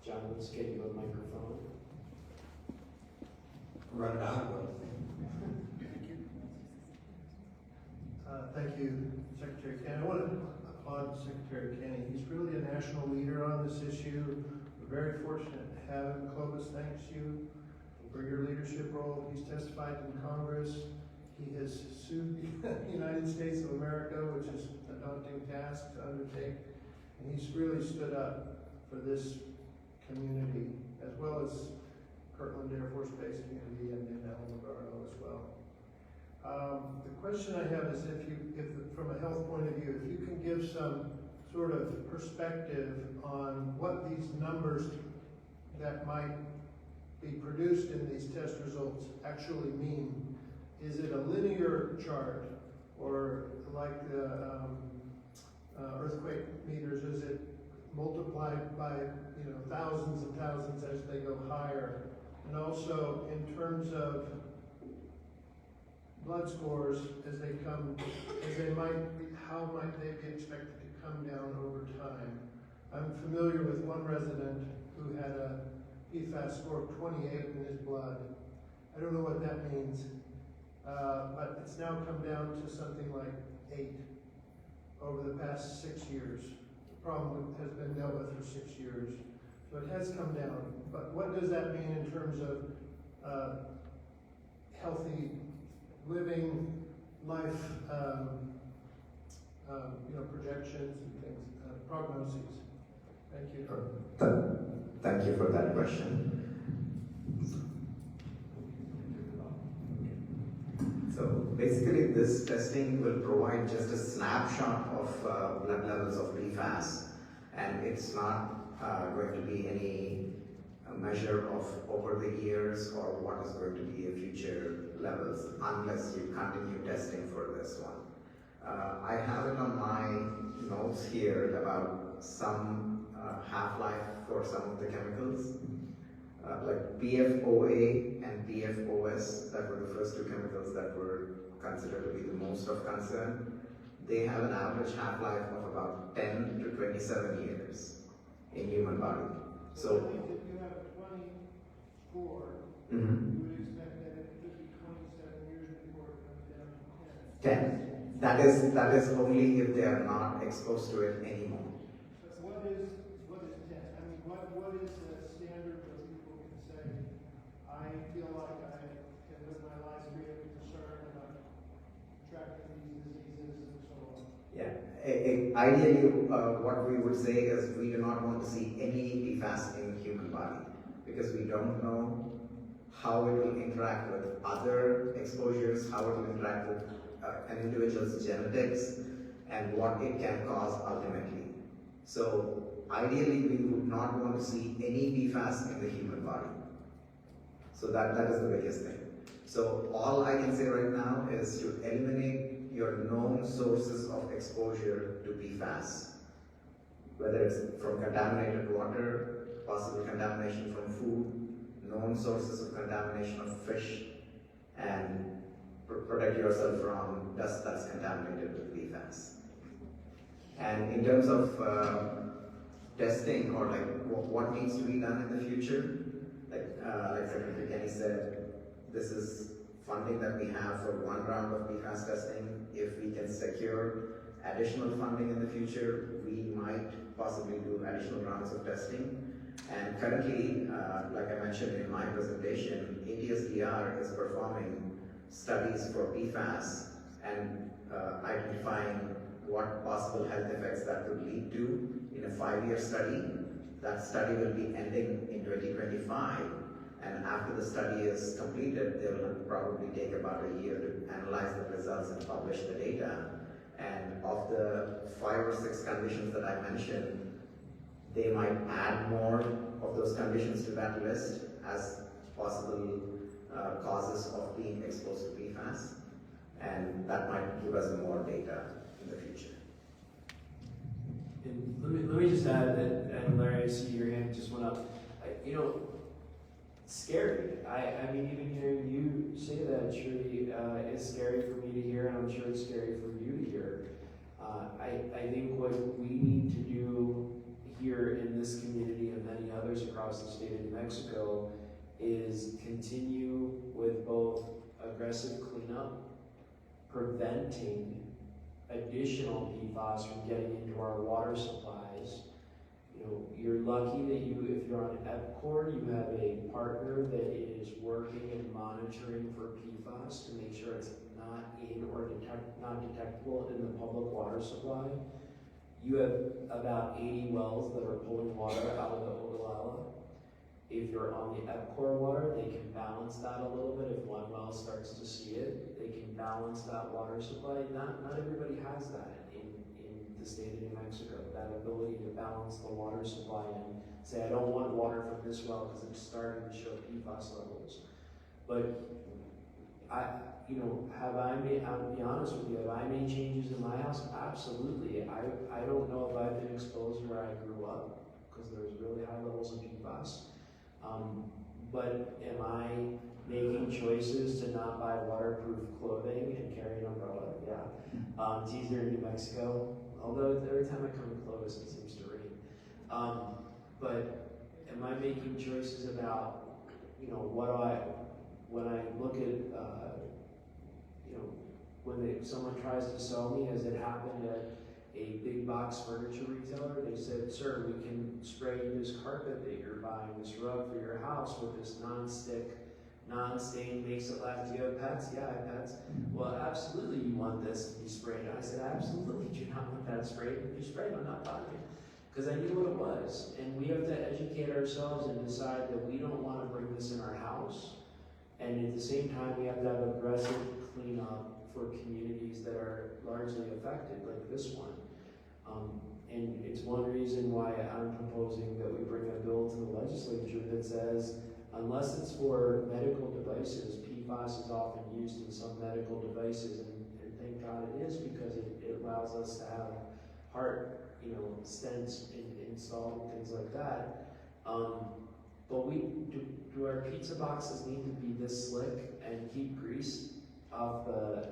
John, let's get you a microphone. run it out of. Thank you, Secretary Kenny. I want to applaud Secretary Kenny. He's really a national leader on this issue. We're very fortunate to have him. Clovis thanks you for your leadership role. He's testified in Congress. He has sued the United States of America, which is a daunting task to undertake. And he's really stood up for this community, as well as Kirtland Air Force Base community and in Alamogordo as well. The question I have is if from a health point of view, if you can give some sort of perspective on what these numbers that might be produced in these test results actually mean. Is it a linear chart, or like the earthquake meters, is it multiplied by thousands and thousands as they go higher? And also in terms of blood scores as they how might they be expected to come down over time? I'm familiar with one resident who had a PFAS score of 28 in his blood. I don't know what that means, but it's now come down to something like 8 over the past 6 years. The problem has been dealt with for 6 years. So it has come down, but what does that mean in terms of healthy living, life, projections and things, prognoses? Thank you. Thank you for that question. So basically this testing will provide just a snapshot of blood levels of PFAS, and it's not going to be any measure of over the years or what is going to be a future levels unless you continue testing for this one. I have it on my notes here about some half-life for some of the chemicals. Like PFOA and PFOS, that were the first two chemicals that were considered to be the most of concern. They have an average half-life of about 10 to 27 years in human body. So if you have 24, you would expect that it could be 27 years before it comes down to 10. 10. That is only if they are not exposed to it anymore. So what is 10? I mean, what is the standard where people can say, I feel like I can live my life free of concern about tracking these diseases and so on? Yeah. Ideally, what we would say is we do not want to see any PFAS in human body because we don't know how it will interact with other exposures, how it will interact with an individual's genetics, and what it can cause ultimately. So ideally, we would not want to see any PFAS in the human body. So that is the biggest thing. So all I can say right now is to eliminate your known sources of exposure to PFAS, whether it's from contaminated water, possible contamination from food, known sources of contamination of fish, and protect yourself from dust that's contaminated with PFAS. And in terms of testing or like what needs to be done in the future, like Secretary Kenny said, this is funding that we have for one round of PFAS testing. If we can secure additional funding in the future, we might possibly do additional rounds of testing. And currently, like I mentioned in my presentation, ATSDR is performing studies for PFAS and identifying what possible health effects that could lead to in a 5-year study. That study will be ending in 2025, and after the study is completed, they will probably take about a year to analyze the results and publish the data. And of the 5 or 6 conditions that I mentioned, they might add more of those conditions to that list as possible causes of being exposed to PFAS, and that might give us more data in the future. And let me just add that, and Larry, I see your hand just went up. It's scary. I mean, even hearing you say that, Shri, is scary for me to hear, and I'm sure it's scary for you to hear. I think what we need to do here in this community and many others across the state of New Mexico is continue with both aggressive cleanup, preventing additional PFAS from getting into our water supplies. You know, you're lucky that if you're on EPCOR, you have a partner that is working and monitoring for PFAS to make sure it's not in or not detectable in the public water supply. You have about 80 wells that are pulling water out of the Ogallala. If you're on the EPCOR water, they can balance that a little bit. If one well starts to see it, they can balance that water supply. Not everybody has that in the state of New Mexico, that ability to balance the water supply and say, I don't want water from this well because it's starting to show PFAS levels. But I'll be honest with you, have I made changes in my house? Absolutely. I don't know if I've been exposed where I grew up because there's really high levels of PFAS. But am I making choices to not buy waterproof clothing and carry an umbrella? Yeah. It's easier in New Mexico, although every time I come to Clovis it seems to rain. But am I making choices about, when I look at, when someone tries to sell me, as it happened at a big box furniture retailer, they said, sir, we can spray you this carpet that you're buying, this rug for your house with this non-stick, non-stain, makes it last. Do you have pets? Yeah, I have pets. Well, absolutely you want this to be sprayed. And I said, I absolutely do not want that sprayed. If you spray it, I'm not buying it. Because I knew what it was. And we have to educate ourselves and decide that we don't want to bring this in our house. And at the same time, we have to have aggressive cleanup for communities that are largely affected, like this one. And it's one reason why I'm proposing that we bring a bill to the legislature that says, unless it's for medical devices, PFAS is often used in some medical devices, and thank God it is, because it allows us to have heart, stents installed and things like that. But do our pizza boxes need to be this slick and keep grease off the,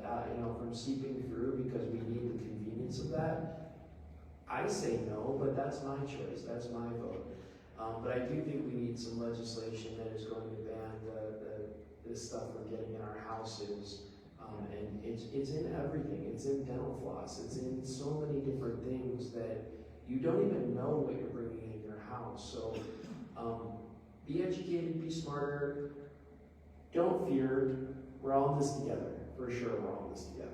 from seeping through because we need the convenience of that? I say no, but that's my choice, that's my vote. But I do think we need some legislation that is going to ban this stuff from getting in our houses. And it's in everything. It's in dental floss. It's in so many different things that you don't even know what you're bringing in your house. So be educated, be smarter. Don't fear. We're all in this together. For sure, we're all in this together.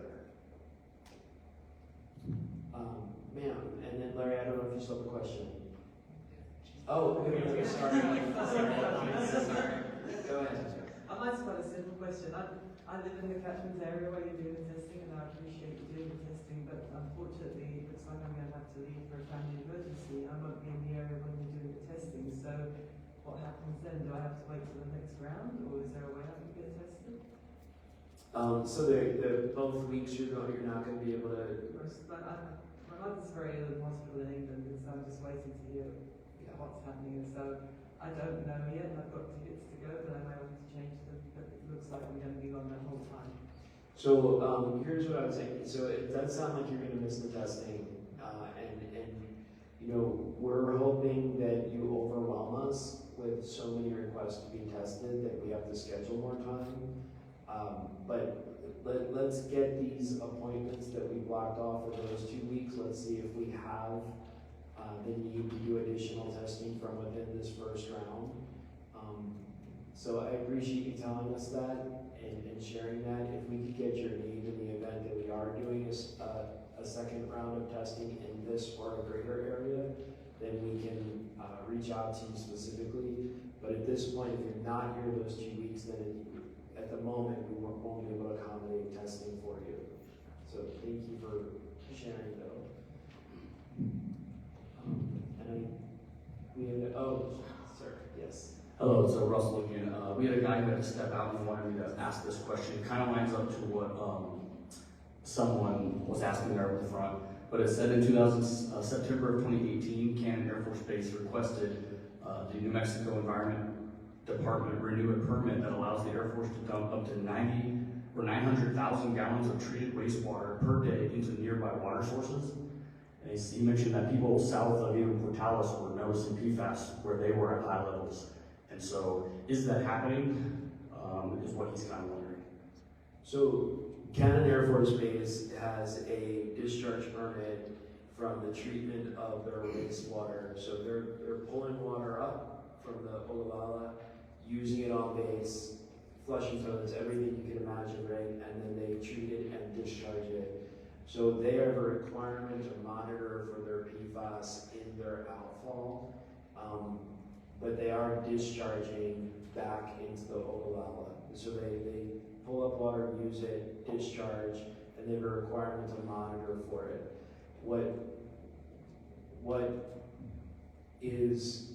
Ma'am, and then Larry, I don't know if you still have a question. Oh, sorry. Go ahead. Mine's quite a simple question. I live in the catchment area where you're doing the testing, and I appreciate you doing the testing, but unfortunately, it looks like I'm going to have to leave for a family emergency. I won't be in the area when you're doing the testing, so what happens then? Do I have to wait till the next round, or is there a way I can get tested? So both weeks you're not going to be able to. My mother's very ill in hospital in England, and so I'm just waiting to hear what's happening. And so I don't know yet. I've got tickets to go, but I might want to change them. But it looks like I'm going to be on that whole time. So here's what I would say. So it does sound like you're going to miss the testing, and we're hoping that you overwhelm us with so many requests to be tested that we have to schedule more time. But let's get these appointments that we blocked off for those 2 weeks. Let's see if we have the need to do additional testing from within this first round. So I appreciate you telling us that and sharing that. If we could get your need in the event that we are doing a second round of testing in this or a greater area, then we can reach out to you specifically. But at this point, if you're not here those 2 weeks, then at the moment, we won't be able to accommodate testing for you. So thank you for sharing, though. Sir, yes. Hello, it's Russell again. We had a guy who had to step out and wanted me to ask this question. It kind of lines up to what someone was asking there at the front. But it said in September of 2018, Cannon Air Force Base requested the New Mexico Environment Department renew a permit that allows the Air Force to dump up to 900,000 gallons of treated wastewater per day into nearby water sources. And he mentioned that people south of even Portales were noticing PFAS where they were at high levels. And so, is that happening? Is what he's kind of wondering. So Cannon Air Force Base has a discharge permit from the treatment of their wastewater. So they're pulling water up from the Ogallala, using it on base, flushing toilets, everything you can imagine, right? And then they treat it and discharge it. So they have a requirement to monitor for their PFAS in their outfall, but they are discharging back into the Ogallala. So they pull up water, use it, discharge, and they have a requirement to monitor for it. What is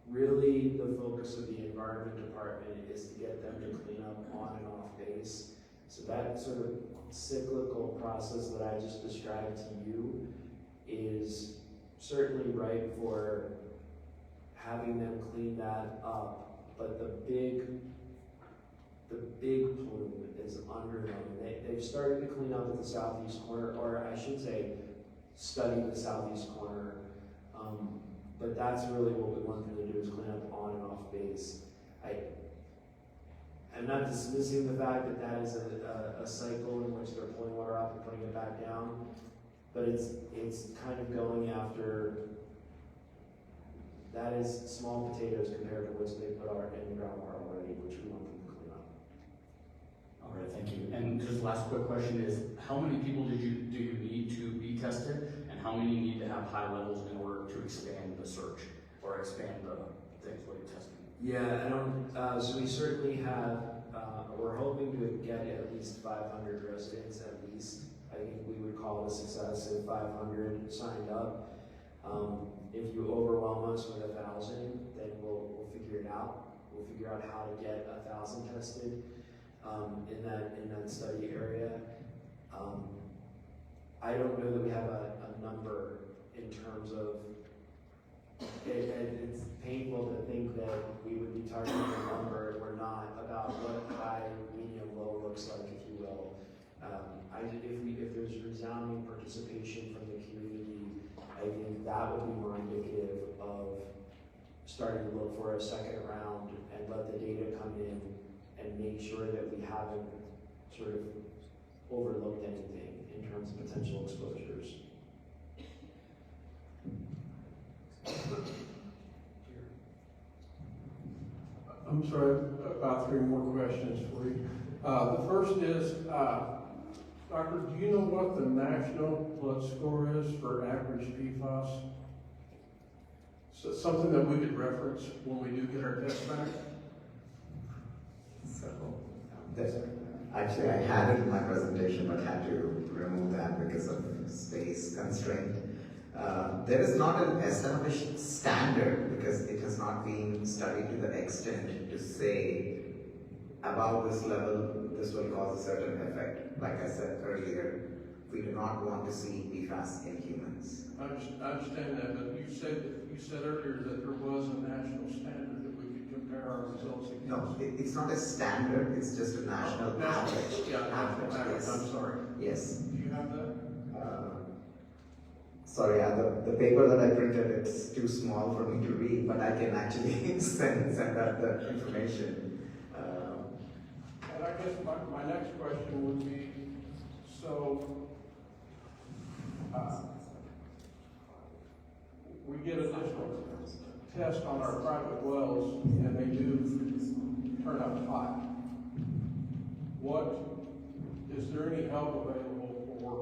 really the focus of the Environment Department is to get them to clean up on and off base. So that sort of cyclical process that I just described to you is certainly ripe for having them clean that up, but the big plume is under them. They've started to clean up at the southeast corner, or I should say, study the southeast corner. But that's really what we want them to do, is clean up on and off base. I'm not dismissing the fact that that is a cycle in which they're pulling water up and putting it back down, but it's kind of going after, that is small potatoes compared to which they put our in groundwater already, which we want them to clean up. All right, thank you. And just last quick question is, how many people do you need to be tested, and how many need to have high levels in order to expand the search or expand the things what you're testing? Yeah, I don't. So we certainly have. We're hoping to get at least 500 residents at least. I think we would call it a success if 500 signed up. If you overwhelm us with 1,000, then we'll figure it out. We'll figure out how to get 1,000 tested in that study area. I don't know that we have a number in terms of. It's painful to think that we would be targeting a number if we're not, about what high, medium, low looks like, if you will. If there's resounding participation from the community, I think that would be more indicative of starting to look for a second round and let the data come in and make sure that we haven't sort of overlooked anything in terms of potential exposures. I'm sorry, about 3 more questions for you. The first is, Doctor, do you know what the national blood score is for average PFAS? So something that we could reference when we do get our test back? So, actually I had it in my presentation, but had to remove that because of space constraint. There is not an established standard, because it has not been studied to the extent to say above this level this will cause a certain effect. Like I said earlier, we do not want to see PFAS in humans. I understand that, but you said earlier that there was a national standard that we could compare our results against. No, it's not a standard, it's just a national average. Yeah, national average, yes. I'm sorry. Yes. Do you have that? Sorry, the paper that I printed, it's too small for me to read, but I can actually send out the information. And I guess my next question would be, so we get additional tests on our private wells, and they do turn up hot. Is there any help available for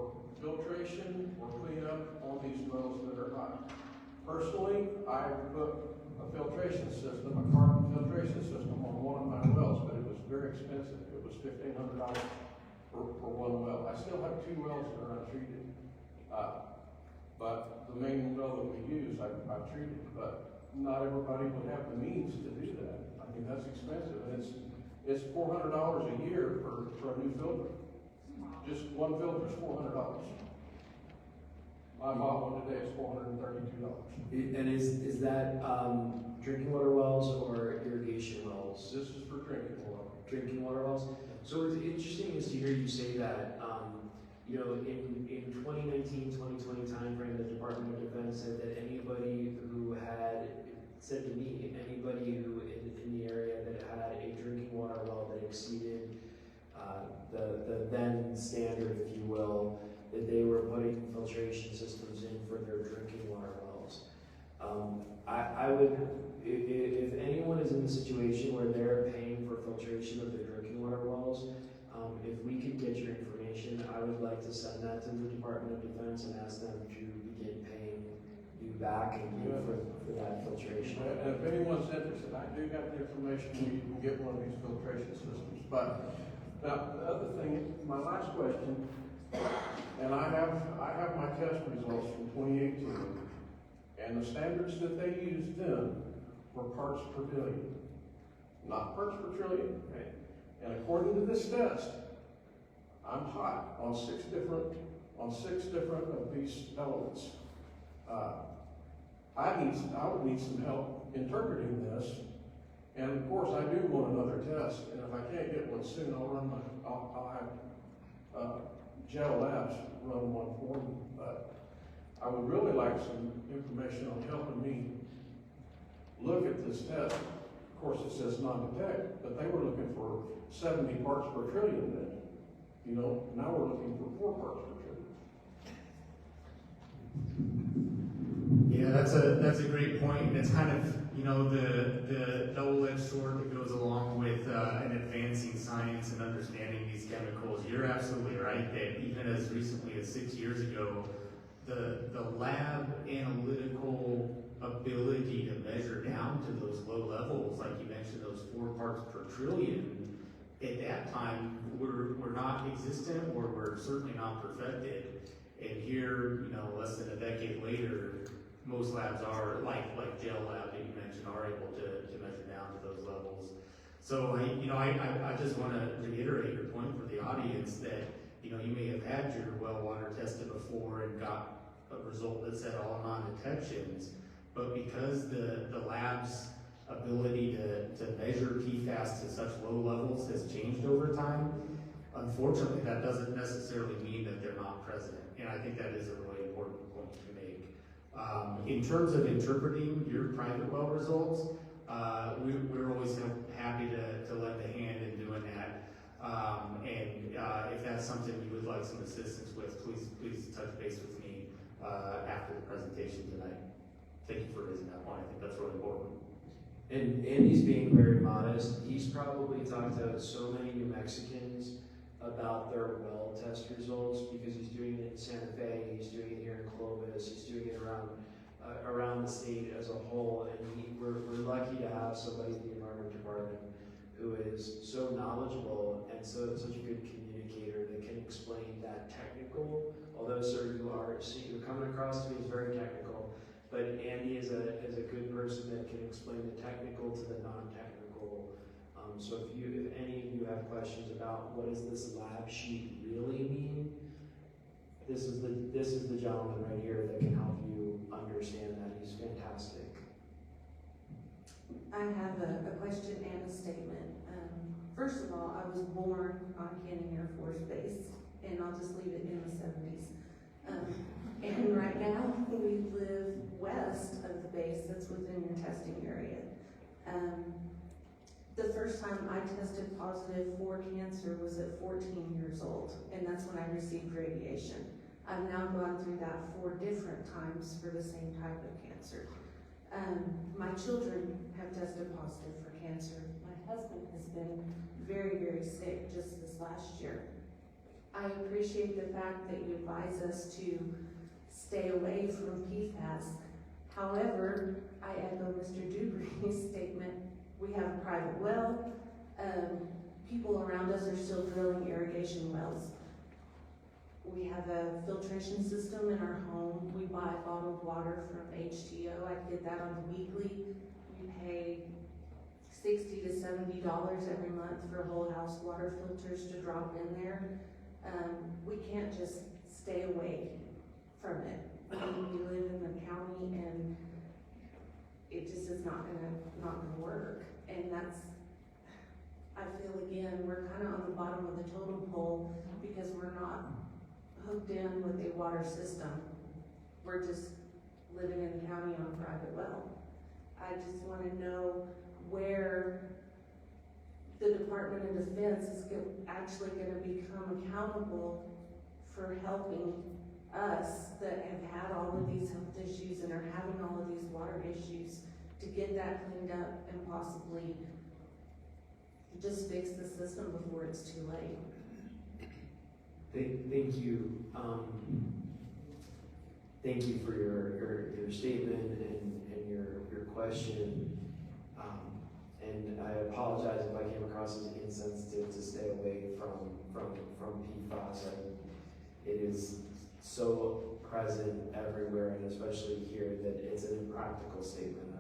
filtration or cleanup on these wells that are hot? Personally, I put a filtration system, a carbon filtration system on one of my wells, but it was very expensive. It was $1,500 for one well. I still have 2 wells that are untreated. But the main well that we use, I've treated, but not everybody would have the means to do that. I mean, that's expensive, and it's $400 a year for a new filter. Just one filter is $400. I bought one today, it's $432. And is that drinking water wells or irrigation wells? This is for drinking water. Drinking water wells. So what's interesting is to hear you say that. You know, in 2019, 2020 timeframe, the Department of Defense said that anybody who had, said to me, anybody who in exceeded the then standard, if you will, that they were putting filtration systems in for their drinking water wells. I would, if anyone is in the situation where they're paying for filtration of their drinking water wells, if we could get your information, I would like to send that to the Department of Defense and ask them to begin paying you back and you for that filtration. And if anyone's interested, I do have the information, you can get one of these filtration systems. But now, the other thing, my last question, and I have my test results from 2018, and the standards that they used then were parts per billion, not parts per trillion. Right. And according to this test, I'm hot on six different of these elements. I would need some help interpreting this, and of course I do want another test. And if I can't get one soon, I'll have Gel Labs run one for me. But I would really like some information on helping me look at this test. Of course, it says non-detect, but they were looking for 70 parts per trillion then. You know, now we're looking for 4 parts per trillion. Yeah, that's a great point. And it's kind of, you know, the double-edged sword that goes along with an advancing science and understanding these chemicals. You're absolutely right that even as recently as 6 years ago, the lab analytical ability to measure down to those low levels, like you mentioned, those 4 parts per trillion, at that time were not existent or were certainly not perfected. And here, you know, less than a decade later, most labs are, like Gel Lab that you mentioned, are able to measure down to those levels. So I just want to reiterate your point for the audience that, you know, you may have had your well water tested before and got a result that said all non-detections, but because the lab's ability to measure PFAS to such low levels has changed over time, unfortunately that doesn't necessarily mean that they're not present. And I think that is a really important point to make. In terms of interpreting your private well results, we're always happy to lend a hand in doing that. If that's something you would like some assistance with, please touch base with me after the presentation tonight. Thank you for raising that point. I think that's really important. And Andy's being very modest. He's probably talked to so many New Mexicans about their well test results because he's doing it in Santa Fe, he's doing it here in Clovis, he's doing it around the state as a whole. And we're lucky to have somebody in the Environment Department who is so knowledgeable and such a good communicator that can explain that technical. Although, sir, you're coming across to me as very technical, but Andy is a good person that can explain the technical to the non-technical. So if any of you have questions about what does this lab sheet really mean, this is the gentleman right here that can help you understand that. He's fantastic. I have a question and a statement. First of all, I was born on Cannon Air Force Base, and I'll just leave it in the 70s. And right now, we live west of the base that's within your testing area. The first time I tested positive for cancer was at 14 years old, and that's when I received radiation. I've now gone through that 4 different times for the same type of cancer. My children have tested positive for cancer. My husband has been very, very sick just this last year. I appreciate the fact that you advise us to stay away from PFAS. However, I echo Mr. Dubry's statement. We have a private well. People around us are still drilling irrigation wells. We have a filtration system in our home. We buy bottled water from HTO. I did that on the weekly. We pay $60 to $70 every month for whole house water filters to drop in there. We can't just stay away from it. We live in the county, and it just is not gonna work. And that's, I feel again, we're kind of on the bottom of the totem pole because we're not hooked in with a water system. We're just living in the county on a private well. I just want to know where the Department of Defense is actually gonna become accountable for helping us that have had all of these health issues and are having all of these water issues to get that cleaned up and possibly just fix the system before it's too late. Thank you. Thank you for your statement and your question. And I apologize if I came across as insensitive to stay away from PFAS. It is so present everywhere, and especially here, that it's an impractical statement.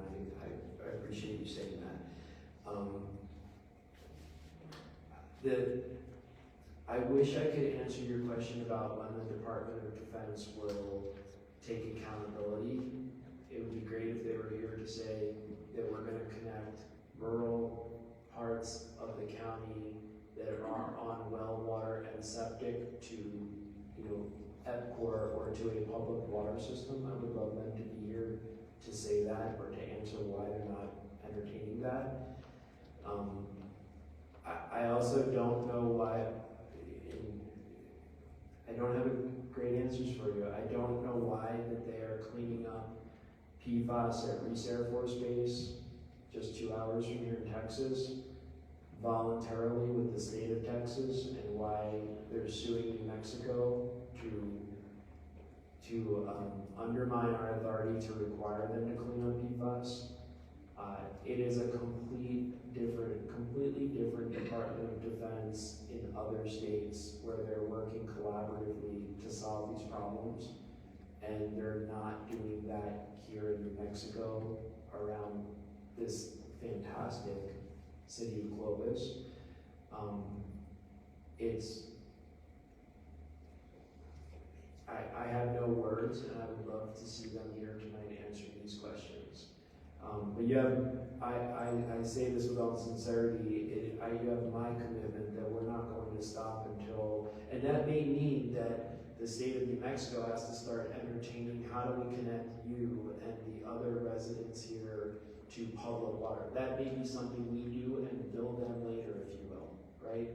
I appreciate you saying that. I wish I could answer your question about when the Department of Defense will take accountability. It would be great if they were here to say that we're going to connect rural parts of the county that are on well water and septic to, EPCOR or to a public water system. I would love them to be here to say that or to answer why they're not entertaining that. I also don't know why. I don't have great answers for you. I don't know why that they are cleaning up PFAS at Reese Air Force Base, just 2 hours from here in Texas, voluntarily with the state of Texas, and why they're suing New Mexico to undermine our authority to require them to clean up PFAS. It is a completely different Department of Defense in other states where they're working collaboratively to solve these problems, and they're not doing that here in New Mexico around this fantastic city of Clovis. I have no words, and I would love to see them here tonight answering these questions. But I say this with all sincerity, you have my commitment that we're not going to stop until, and that may mean that the state of New Mexico has to start entertaining how do we connect you and the other residents here to public water. That may be something we do and bill them later, if you will, right?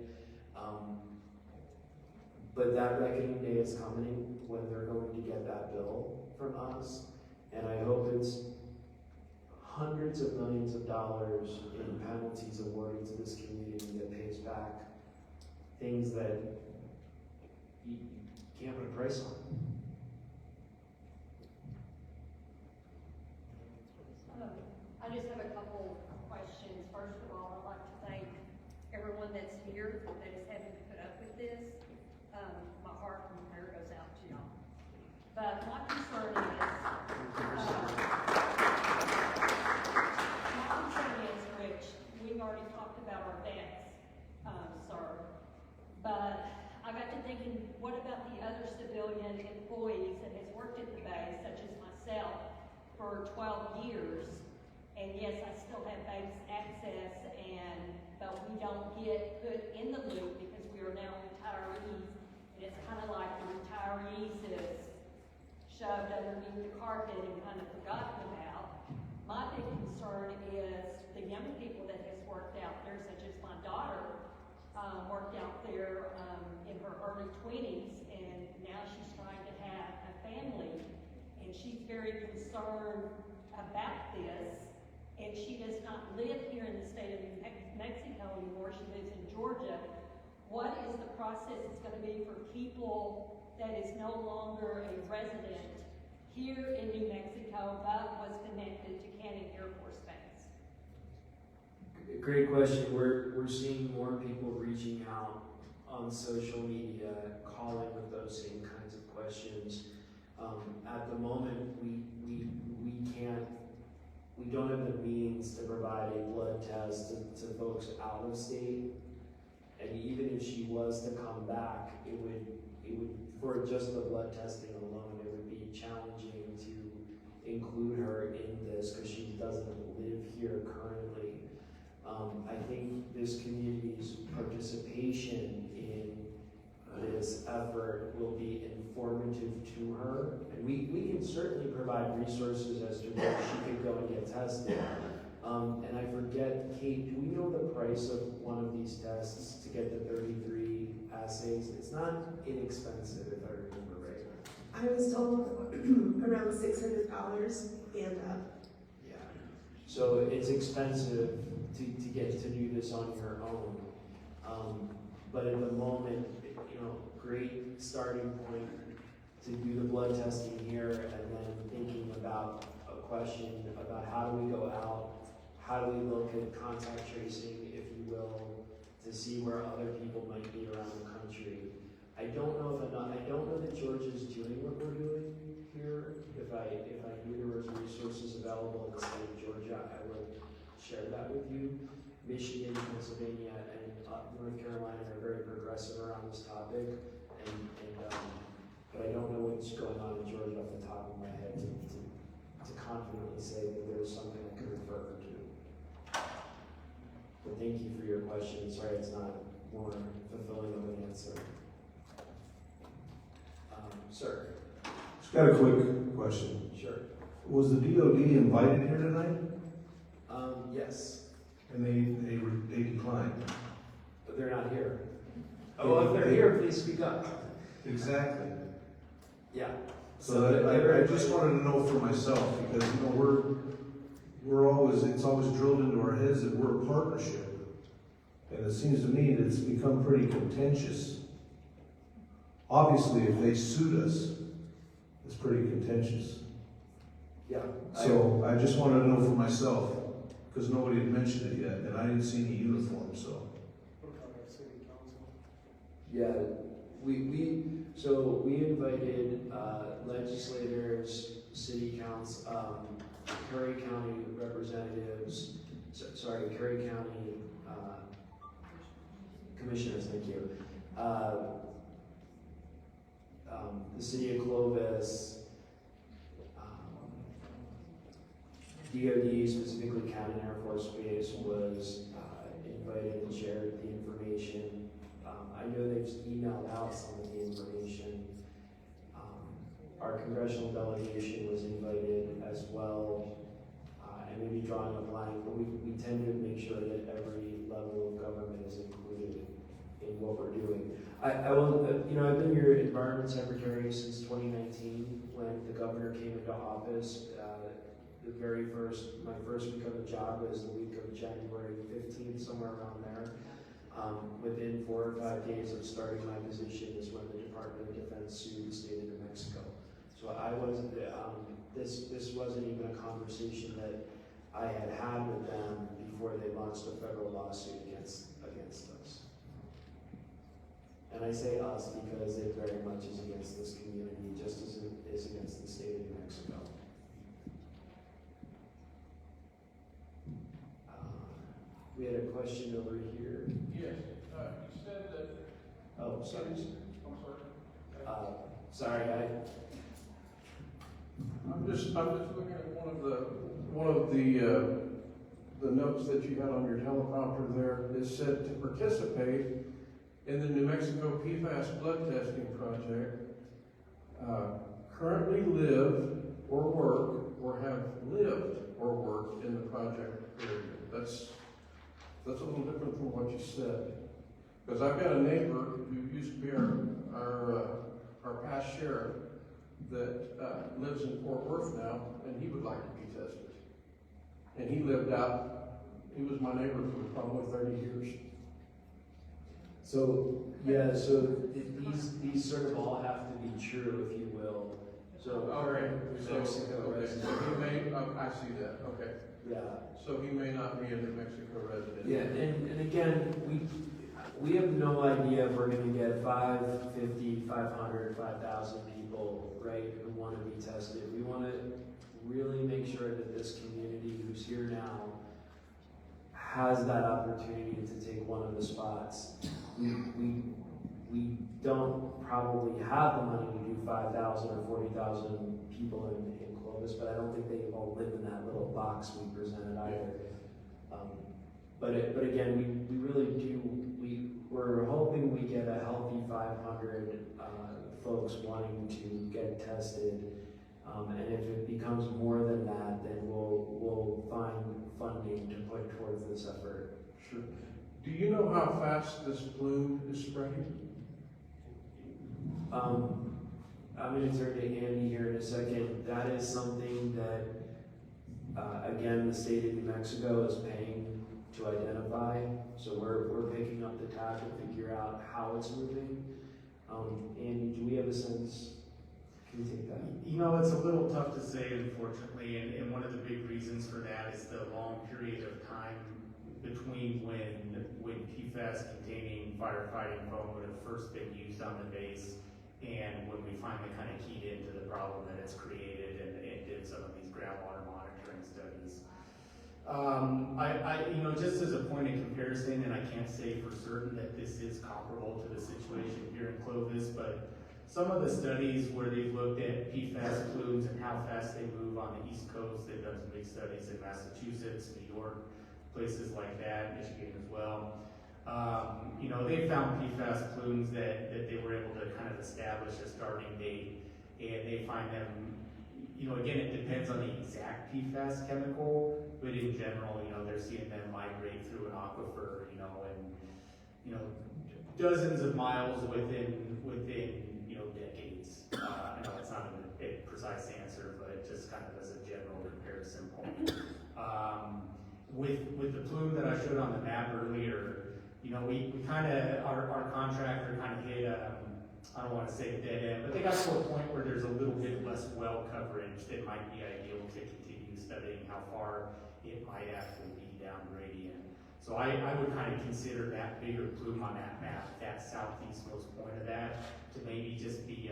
But that reckoning day is coming when they're going to get that bill from us, and I hope it's hundreds of millions of dollars in penalties awarded to this community that pays back things that you can't put a price on. I just have a couple questions. First of all, I'd like to thank everyone that's here that is having to put up with this. My heart and prayer goes out to y'all. But my concern is, Rich, we've already talked about our vets, sir. But I got to thinking, what about the other civilian employees that has worked at the base, such as myself, for 12 years? And yes, I still have base access, but we don't get put in the loop because we are now retirees. And it's kind of like the retirees is shoved underneath the carpet and kind of forgotten about. My big concern is the young people that has worked out there, such as my daughter, worked out there in her early 20s, and now she's trying to have a family, and she's very concerned about this. And she does not live here in the state of New Mexico anymore. She lives in Georgia. What is the process it's going to be for people that is no longer a resident here in New Mexico but was connected to Cannon Air Force Base? Great question. We're seeing more people reaching out on social media, calling with those same kinds of questions. At the moment, we don't have the means to provide a blood test to folks out of state. And even if she was to come back, it would for just the blood testing alone, it would be challenging to include her in this because she doesn't live here currently. I think this community's participation in this effort will be informative to her. And we can certainly provide resources as to where she could go and get tested. And I forget, Kate, do we know the price of one of these tests to get the 33 assays? It's not inexpensive, if I remember right. I was told around $600 and up. Yeah. So it's expensive to get to do this on your own. But at the moment, great starting point to do the blood testing here, and then thinking about a question about how do we go out, how do we look at contact tracing, if you will, to see where other people might be around the country. I don't know that Georgia is doing what we're doing here. If I knew there was resources available in the state of Georgia, I would share that with you. Michigan, Pennsylvania, and North Carolina are very progressive around this topic, but I don't know what's going on in Georgia off the top of my head to confidently say that there's something I could refer to. But thank you for your question. Sorry, it's not more fulfilling of an answer. Sir. Just got a quick question. Sure. Was the DOD invited here tonight? Yes. And they declined. But they're not here. Oh, if they're here, please speak up. Exactly. Yeah. So I just wanted to know for myself, because we're always, it's always drilled into our heads that we're a partnership. And it seems to me that it's become pretty contentious. Obviously, if they sued us, it's pretty contentious. Yeah. So I just wanted to know for myself, because nobody had mentioned it yet, and I didn't see any uniforms, so. What about our city council? Yeah, we invited legislators, city council, Curry County representatives, Curry County commissioners, thank you. The city of Clovis, DOD, specifically County Air Force Base, was invited and shared the information. I know they've emailed out some of the information. Our congressional delegation was invited as well. I may be drawing a blank, but we tend to make sure that every level of government is included in what we're doing. I will, I've been your environment secretary since 2019 when the governor came into office. My first week on the job was the week of January 15th, somewhere around there. Within 4 or 5 days of starting my position is when the Department of Defense sued the state of New Mexico. So I wasn't, this wasn't even a conversation that I had with them before they launched a federal lawsuit against us. And I say us because it very much is against this community, just as it is against the state of New Mexico. We had a question over here. Yes, you said that. Oh, sorry. I'm sorry. I'm just looking at one of the notes that you had on your teleprompter there. It said to participate in the New Mexico PFAS blood testing project, currently live or work or have lived or worked in the project area. That's a little different from what you said. Because I've got a neighbor who used to be our past sheriff that lives in Fort Worth now, and he would like to be tested. And he was my neighbor for probably 30 years. So these sort of all have to be true, if you will. So Mexico resident. So he may, I see that, okay. Yeah. So he may not be a New Mexico resident. Yeah, and again, we have no idea if we're gonna get 550, 500, 5,000 people, right, who wanna be tested. We wanna really make sure that this community who's here now has that opportunity to take one of the spots. We don't probably have the money to do 5,000 or 40,000 people in Clovis, but I don't think they all live in that little box we presented either. But again, we really do, we're hoping we get a healthy 500 folks wanting to get tested. And if it becomes more than that, then we'll find funding to put towards this effort. Sure. Do you know how fast this plume is spreading? I'm gonna turn to Andy here in a second. That is something that, again, the state of New Mexico is paying to identify. So we're picking up the tab to figure out how it's moving. Andy, do we have a sense? Can we take that? You know, it's a little tough to say, unfortunately, and one of the big reasons for that is the long period of time between when PFAS containing firefighting foam would have first been used on the base and when we finally kind of keyed into the problem that it's created and did some of these groundwater monitoring studies. You know, just as a point of comparison, and I can't say for certain that this is comparable to the situation here in Clovis, but some of the studies where they've looked at PFAS plumes and how fast they move on the East Coast, they've done some big studies in Massachusetts, New York, places like that, Michigan as well. You know, they found PFAS plumes that they were able to kind of establish a starting date, and they find them, you know, again, it depends on the exact PFAS chemical, but in general, you know, they're seeing them migrate through an aquifer, you know, and, you know, dozens of miles within, you know, decades. I know it's not a precise answer, but just kind of as a general comparison point. With the plume that I showed on the map earlier, you know, we kind of, our contractor kind of hit, I don't want to say a dead end, but they got to a point where there's a little bit less well coverage that might be ideal to continue studying how far it might actually be down gradient. So I would kind of consider that bigger plume on that map, that southeastmost point of that, to maybe just be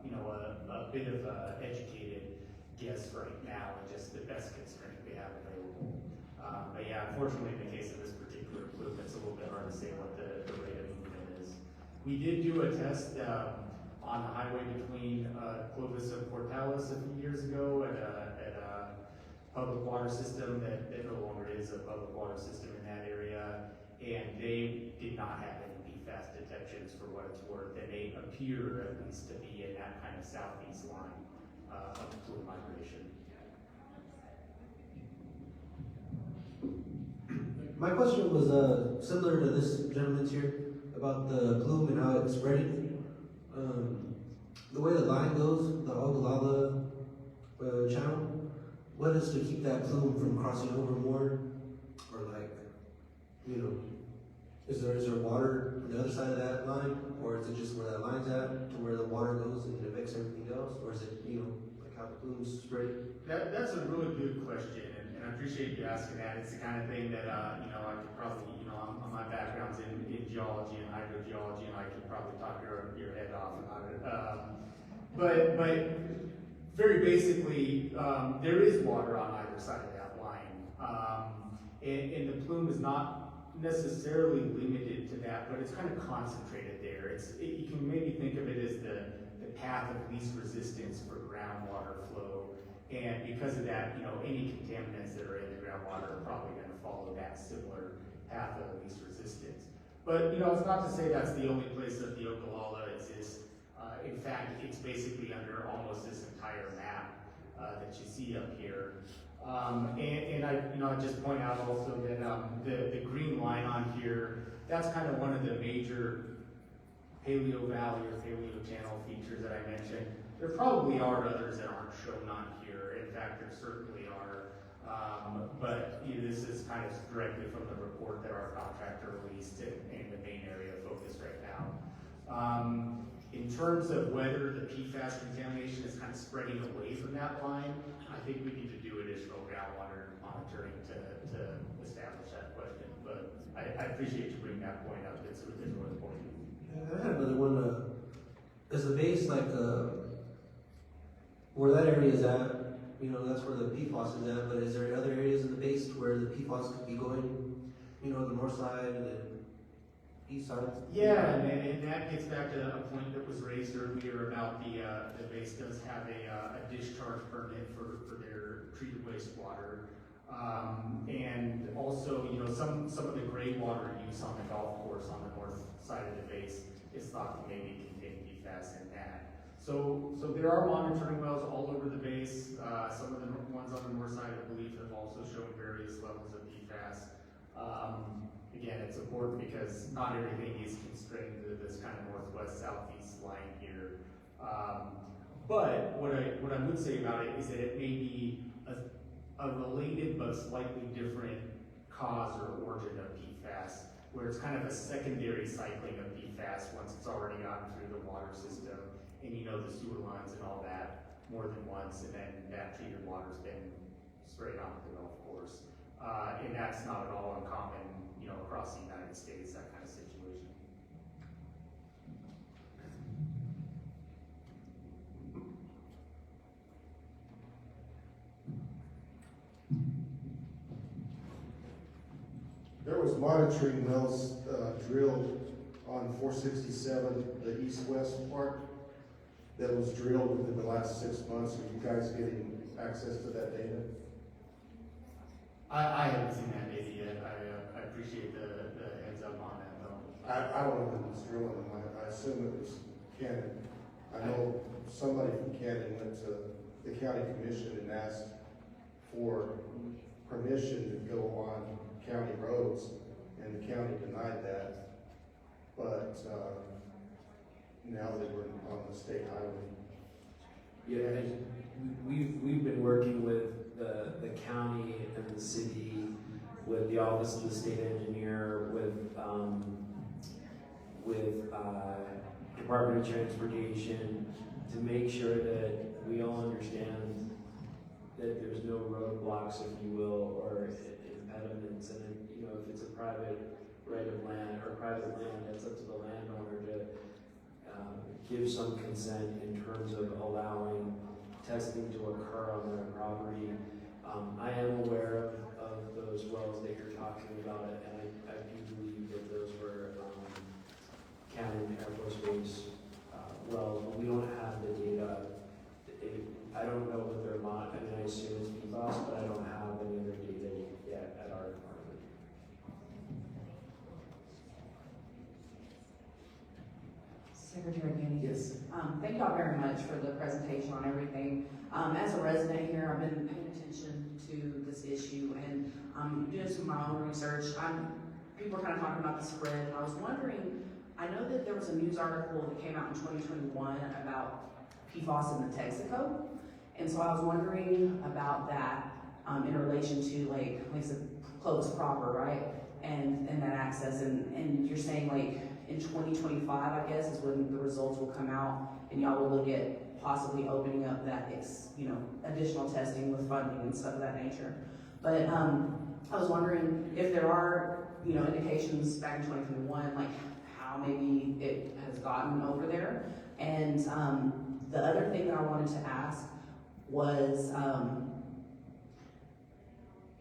you know, a bit of a educated guess right now, and just the best constraint we have available. But yeah, unfortunately, in the case of this particular plume, it's a little bit hard to say what the rate of movement is. We did do a test on the highway between Clovis and Portales a few years ago at a public water system that no longer is a public water system in that area, and they did not have any PFAS detections for what it's worth, and they appear at least to be in that kind of southeast line of plume migration. My question was similar to this gentleman's here about the plume and how it's spreading. The way the line goes, the Ogallala channel, what is to keep that plume from crossing over more? Or like, you know, is there water on the other side of that line? Or is it just where that line's at to where the water goes and it affects everything else? Or is it, you know, like how the plume's spreading? That's a really good question, and I appreciate you asking that. It's the kind of thing that, you know, I could probably, you know, my background's in geology and hydrogeology, and I could probably talk your head off about it. But very basically, there is water on either side of that line. And the plume is not necessarily limited to that, but it's kind of concentrated there. You can maybe think of it as the path of least resistance for groundwater flow. And because of that, you know, any contaminants that are in the groundwater are probably going to follow that similar path of least resistance. But, you know, it's not to say that's the only place that the Ogallala exists. In fact, it's basically under almost this entire map that you see up here. And I, you know, I just point out also that the green line on here, that's kind of one of the major Paleo Valley or Paleo Channel features that I mentioned. There probably are others that aren't shown on here. In fact, there certainly are. But you know, this is kind of directly from the report that our contractor released in the main area of focus right now. In terms of whether the PFAS contamination is kind of spreading away from that line, I think we need to do additional groundwater monitoring to establish that question. But I appreciate you bringing that point up. It's really important. I had another one. Is the base like where that area is at? You know, that's where the PFAS is at. But is there other areas in the base where the PFAS could be going? You know, the north side and the east side. Yeah, and that gets back to a point that was raised earlier about the base does have a discharge permit for their treated wastewater. And also, you know, some of the gray water use on the golf course on the north side of the base is thought to maybe contain PFAS in that. So there are monitoring wells all over the base. Some of the ones on the north side, I believe, have also shown various levels of PFAS. Again, it's important because not everything is constrained to this kind of northwest-southeast line here. But what I would say about it is that it may be a related but slightly different cause or origin of PFAS, where it's kind of a secondary cycling of PFAS once it's already gotten through the water system, and you know the sewer lines and all that more than once, and then that treated water's been sprayed onto the golf course. And that's not at all uncommon, you know, across the United States, that kind of situation. There was monitoring wells drilled on 467, the east-west part, that was drilled within the last 6 months. Are you guys getting access to that data? I haven't seen that data yet. I appreciate the heads up on that though. I don't know who was drilling them. I assume it was Cannon. I know somebody from Cannon went to the county commission and asked for permission to go on county roads, and the county denied that. But now they were on the state highway. Yeah, we've been working with the county and the city, with the office of the state engineer, with Department of Transportation, to make sure that we all understand that there's no roadblocks, if you will, or impediments, and you know, if it's a private right of land or private land, it's up to the landowner to give some consent in terms of allowing testing to occur on their property. I am aware of those wells that you're talking about, and I do believe that those were Cannon Air Force Base wells, but we don't have the data. I don't know what they're I mean, I assume it's PFAS, but I don't have any other data yet at our department. Secretary Kenny? Yes. Thank y'all very much for the presentation on everything. As a resident here, I've been paying attention to this issue and doing some of my own research. People are kind of talking about the spread, and I was wondering, I know that there was a news article that came out in 2021 about PFAS in the Texaco, and so I was wondering about that in relation to, like I said, Clovis proper, right? And that access, and you're saying like in 2025, I guess, is when the results will come out, and y'all will look at possibly opening up that, additional testing with funding and stuff of that nature. But I was wondering if there are, indications back in 2021, like how maybe it has gotten over there. And the other thing that I wanted to ask was,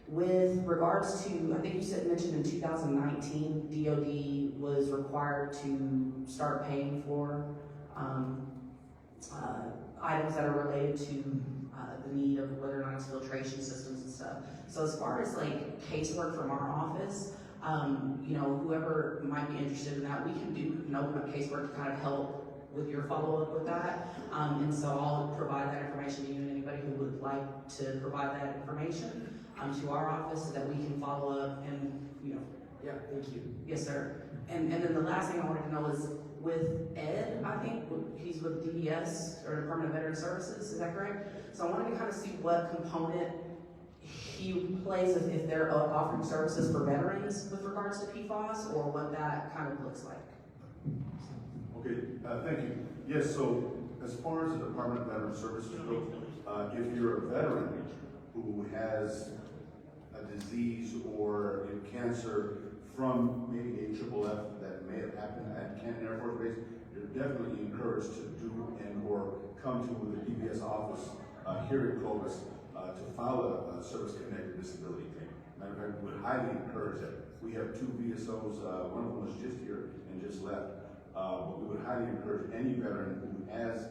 with regards to, I think you mentioned in 2019, DOD was required to start paying for items that are related to the need of whether or not it's filtration systems and stuff. So as far as like casework from our office, whoever might be interested in that, we can open up casework to kind of help with your follow-up with that. And so I'll provide that information to you and anybody who would like to provide that information to our office so that we can follow up and, Yeah, thank you. Yes, sir. And then the last thing I wanted to know is with Ed, I think, he's with DVS, or Department of Veteran Services, is that correct? So I wanted to kind of see what component he plays if they're offering services for veterans with regards to PFAS, or what that kind of looks like. Okay, thank you. Yes, so as far as the Department of Veteran Services goes, if you're a veteran who has a disease or cancer from maybe a FFF that may have happened at Canton Air Force Base, you're definitely encouraged to do or come to the DVS office here in Clovis to file a service-connected disability claim. Matter of fact, we would highly encourage that. We have 2 VSOs, one of them was just here and just left, but we would highly encourage any veteran who has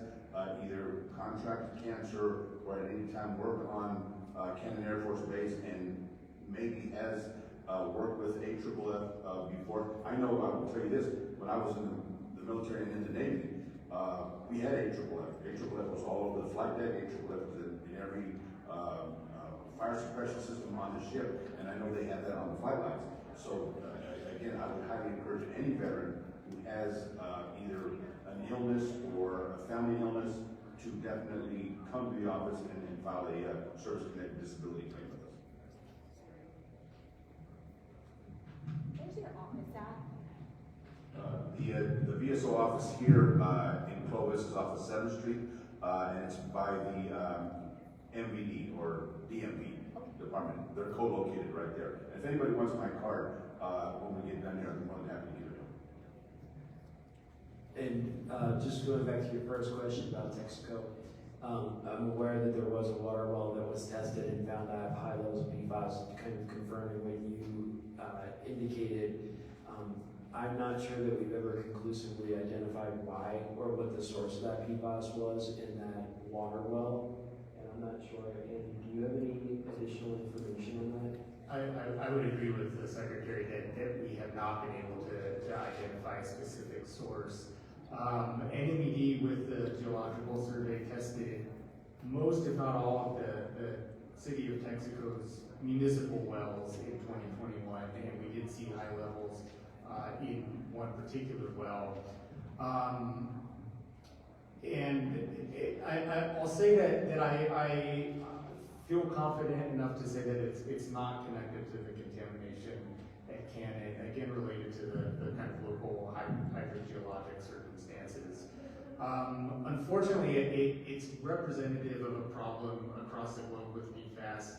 either contracted cancer or at any time worked on Canton Air Force Base and maybe has worked with AFFF before. I know, I will tell you this, when I was in the military and in the Navy, we had AFFF. AFFF was all over the flight deck. AFFF was in every fire suppression system on the ship, and I know they have that on the flight lines. So again, I would highly encourage any veteran who has either an illness or a family illness to definitely come to the office and file a service-connected disability claim with us. Where's your office at? The VSO office here in Clovis is off of 7th Street, and it's by the MVD or DMV department. They're co-located right there. And if anybody wants my card, when we get done here, I'm more than happy to give it to them. And just going back to your first question about Texaco, I'm aware that there was a water well that was tested and found to have high levels of PFAS, kind of confirming what you indicated. I'm not sure that we've ever conclusively identified why or what the source of that PFAS was in that water well, and I'm not sure. Andy, do you have any additional information on that? I would agree with the Secretary that we have not been able to identify a specific source. NMED with the geological survey tested most, if not all, of the city of Texaco's municipal wells in 2021, and we did see high levels in one particular well. I'll say that I feel confident enough to say that it's not connected to the contamination at Cannon, again related to the kind of local hydrogeologic circumstances. Unfortunately, it's representative of a problem across the globe with PFAS,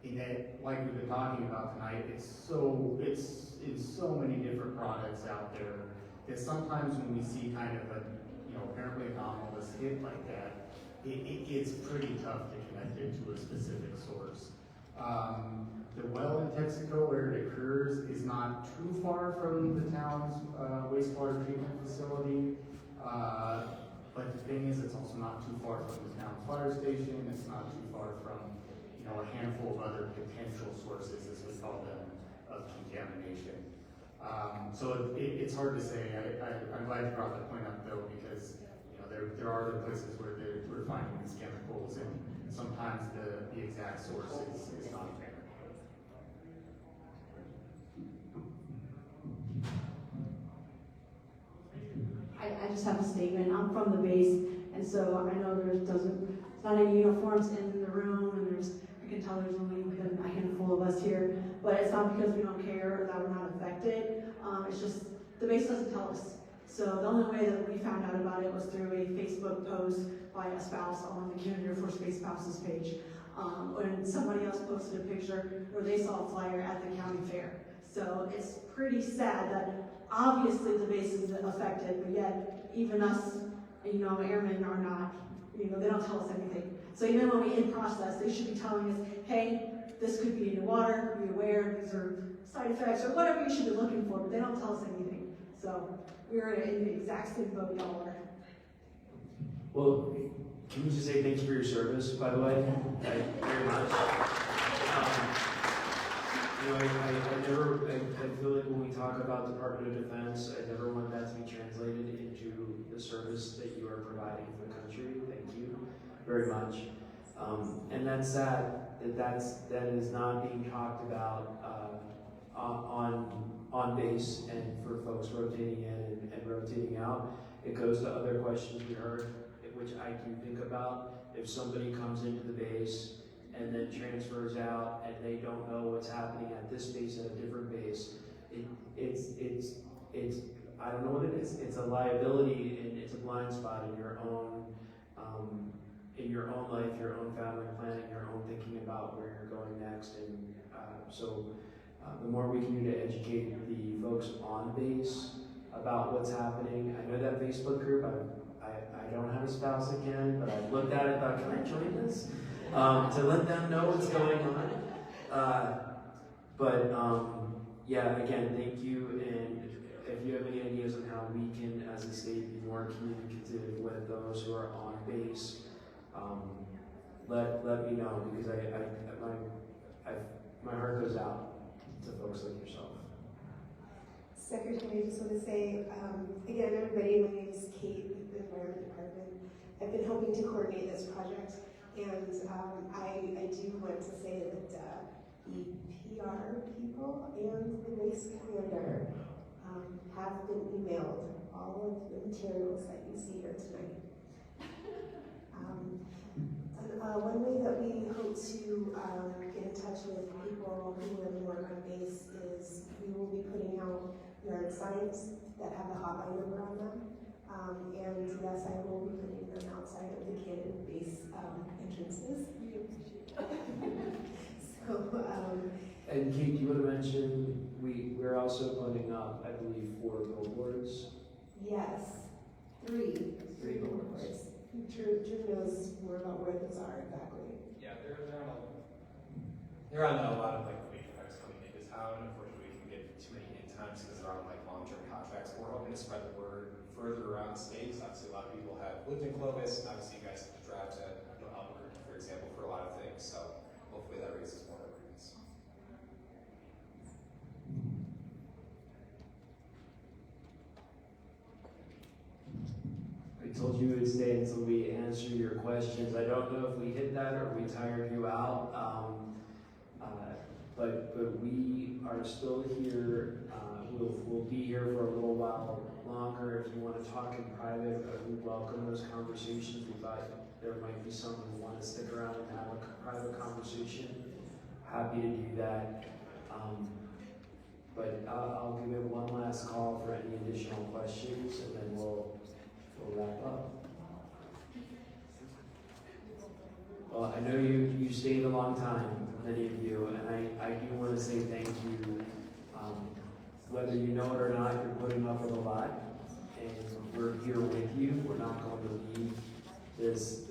in that, like we've been talking about tonight, it's in so many different products out there that sometimes when we see kind of a apparently anomalous hit like that, it's pretty tough to connect it to a specific source. The well in Texaco where it occurs is not too far from the town's wastewater treatment facility, but the thing is, it's also not too far from the town's fire station. It's not too far from a handful of other potential sources, as we call them, of contamination. So it's hard to say. I'm glad you brought that point up, though, because there are other places where we're finding these chemicals, and sometimes the exact source is not there. I just have a statement. I'm from the base, and so I know there's not any uniforms in the room, and I can tell there's only a handful of us here, but it's not because we don't care or that we're not affected. It's just the base doesn't tell us. So the only way that we found out about it was through a Facebook post by a spouse on the Community Air Force Base spouses page. When somebody else posted a picture where they saw a flyer at the county fair. So it's pretty sad that obviously the base is affected, but yet even us, airmen are not, they don't tell us anything. So even when we in process, they should be telling us, hey, this could be in your water, be aware, these are side effects, or whatever you should be looking for, but they don't tell us anything. So we're in the exact same boat y'all are. Well, can we just say thanks for your service, by the way? Very much. I feel like when we talk about Department of Defense, I never want that to be translated into the service that you are providing for the country. Thank you very much. And that's sad that is not being talked about on base and for folks rotating in and rotating out. It goes to other questions we heard, which I do think about. If somebody comes into the base and then transfers out and they don't know what's happening at this base at a different base, it's I don't know what it is. It's a liability and it's a blind spot in your own life, your own family planning, your own thinking about where you're going next. And the more we can do to educate the folks on base about what's happening. I know that Facebook group, I don't have a spouse again, but I've looked at it, thought, can I join this? To let them know what's going on. Yeah, again, thank you. And if you have any ideas on how we can, as a state, be more communicative with those who are on base, let me know, because my heart goes out to folks like yourself. Secretary, I just want to say, again, everybody, my name is Kate with the Environment Department. I've been hoping to coordinate this project, and I do want to say that the PR people and the waste commander have been emailed all of the materials that you see here tonight. One way that we hope to get in touch with people who live and work on base is we will be putting out yard signs that have the hotline number on them. And yes, I will be putting them outside of the Cannon base entrances. And Kate, do you want to mention, we're also putting up, I believe, 4 billboards? Yes, 3 billboards. Drew knows more about where those are exactly. Yeah, they're on a lot of like wage trucks coming into town. Unfortunately, we can get too many in times because they're on like long-term contracts. We're hoping to spread the word further around the state. Obviously, a lot of people have lived in Clovis, and obviously, you guys have to drive to Albuquerque, for example, for a lot of things. So hopefully, that raises more awareness. I told you we would stay until we answer your questions. I don't know if we hit that or we tired you out, but we are still here. We'll be here for a little while longer. If you want to talk in private, we welcome those conversations. We thought there might be someone who wanted to stick around and have a private conversation. Happy to do that. But I'll give it one last call for any additional questions, and then we'll wrap up. Well, I know you stayed a long time, many of you, and I do want to say thank you. Whether you know it or not, you're putting up with a lot, and we're here with you. We're not going to leave this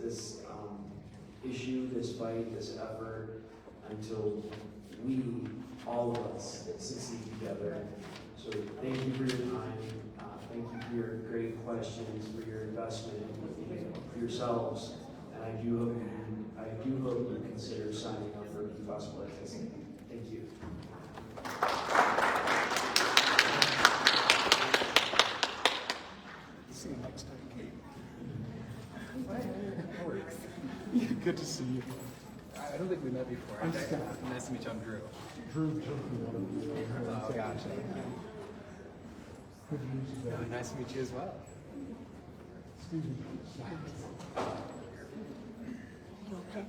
issue, this fight, this effort until we, all of us, succeed together. So thank you for your time. Thank you for your great questions, for your investment in yourselves, and I do hope you consider signing up for PFAS blood testing. Thank you. See you next time, Kate. Good to see you. I don't think we met before. I'm Scott. Nice to meet you. I'm Drew. Drew. Oh, gotcha. Good to meet you. Nice to meet you as well. Steven. You okay?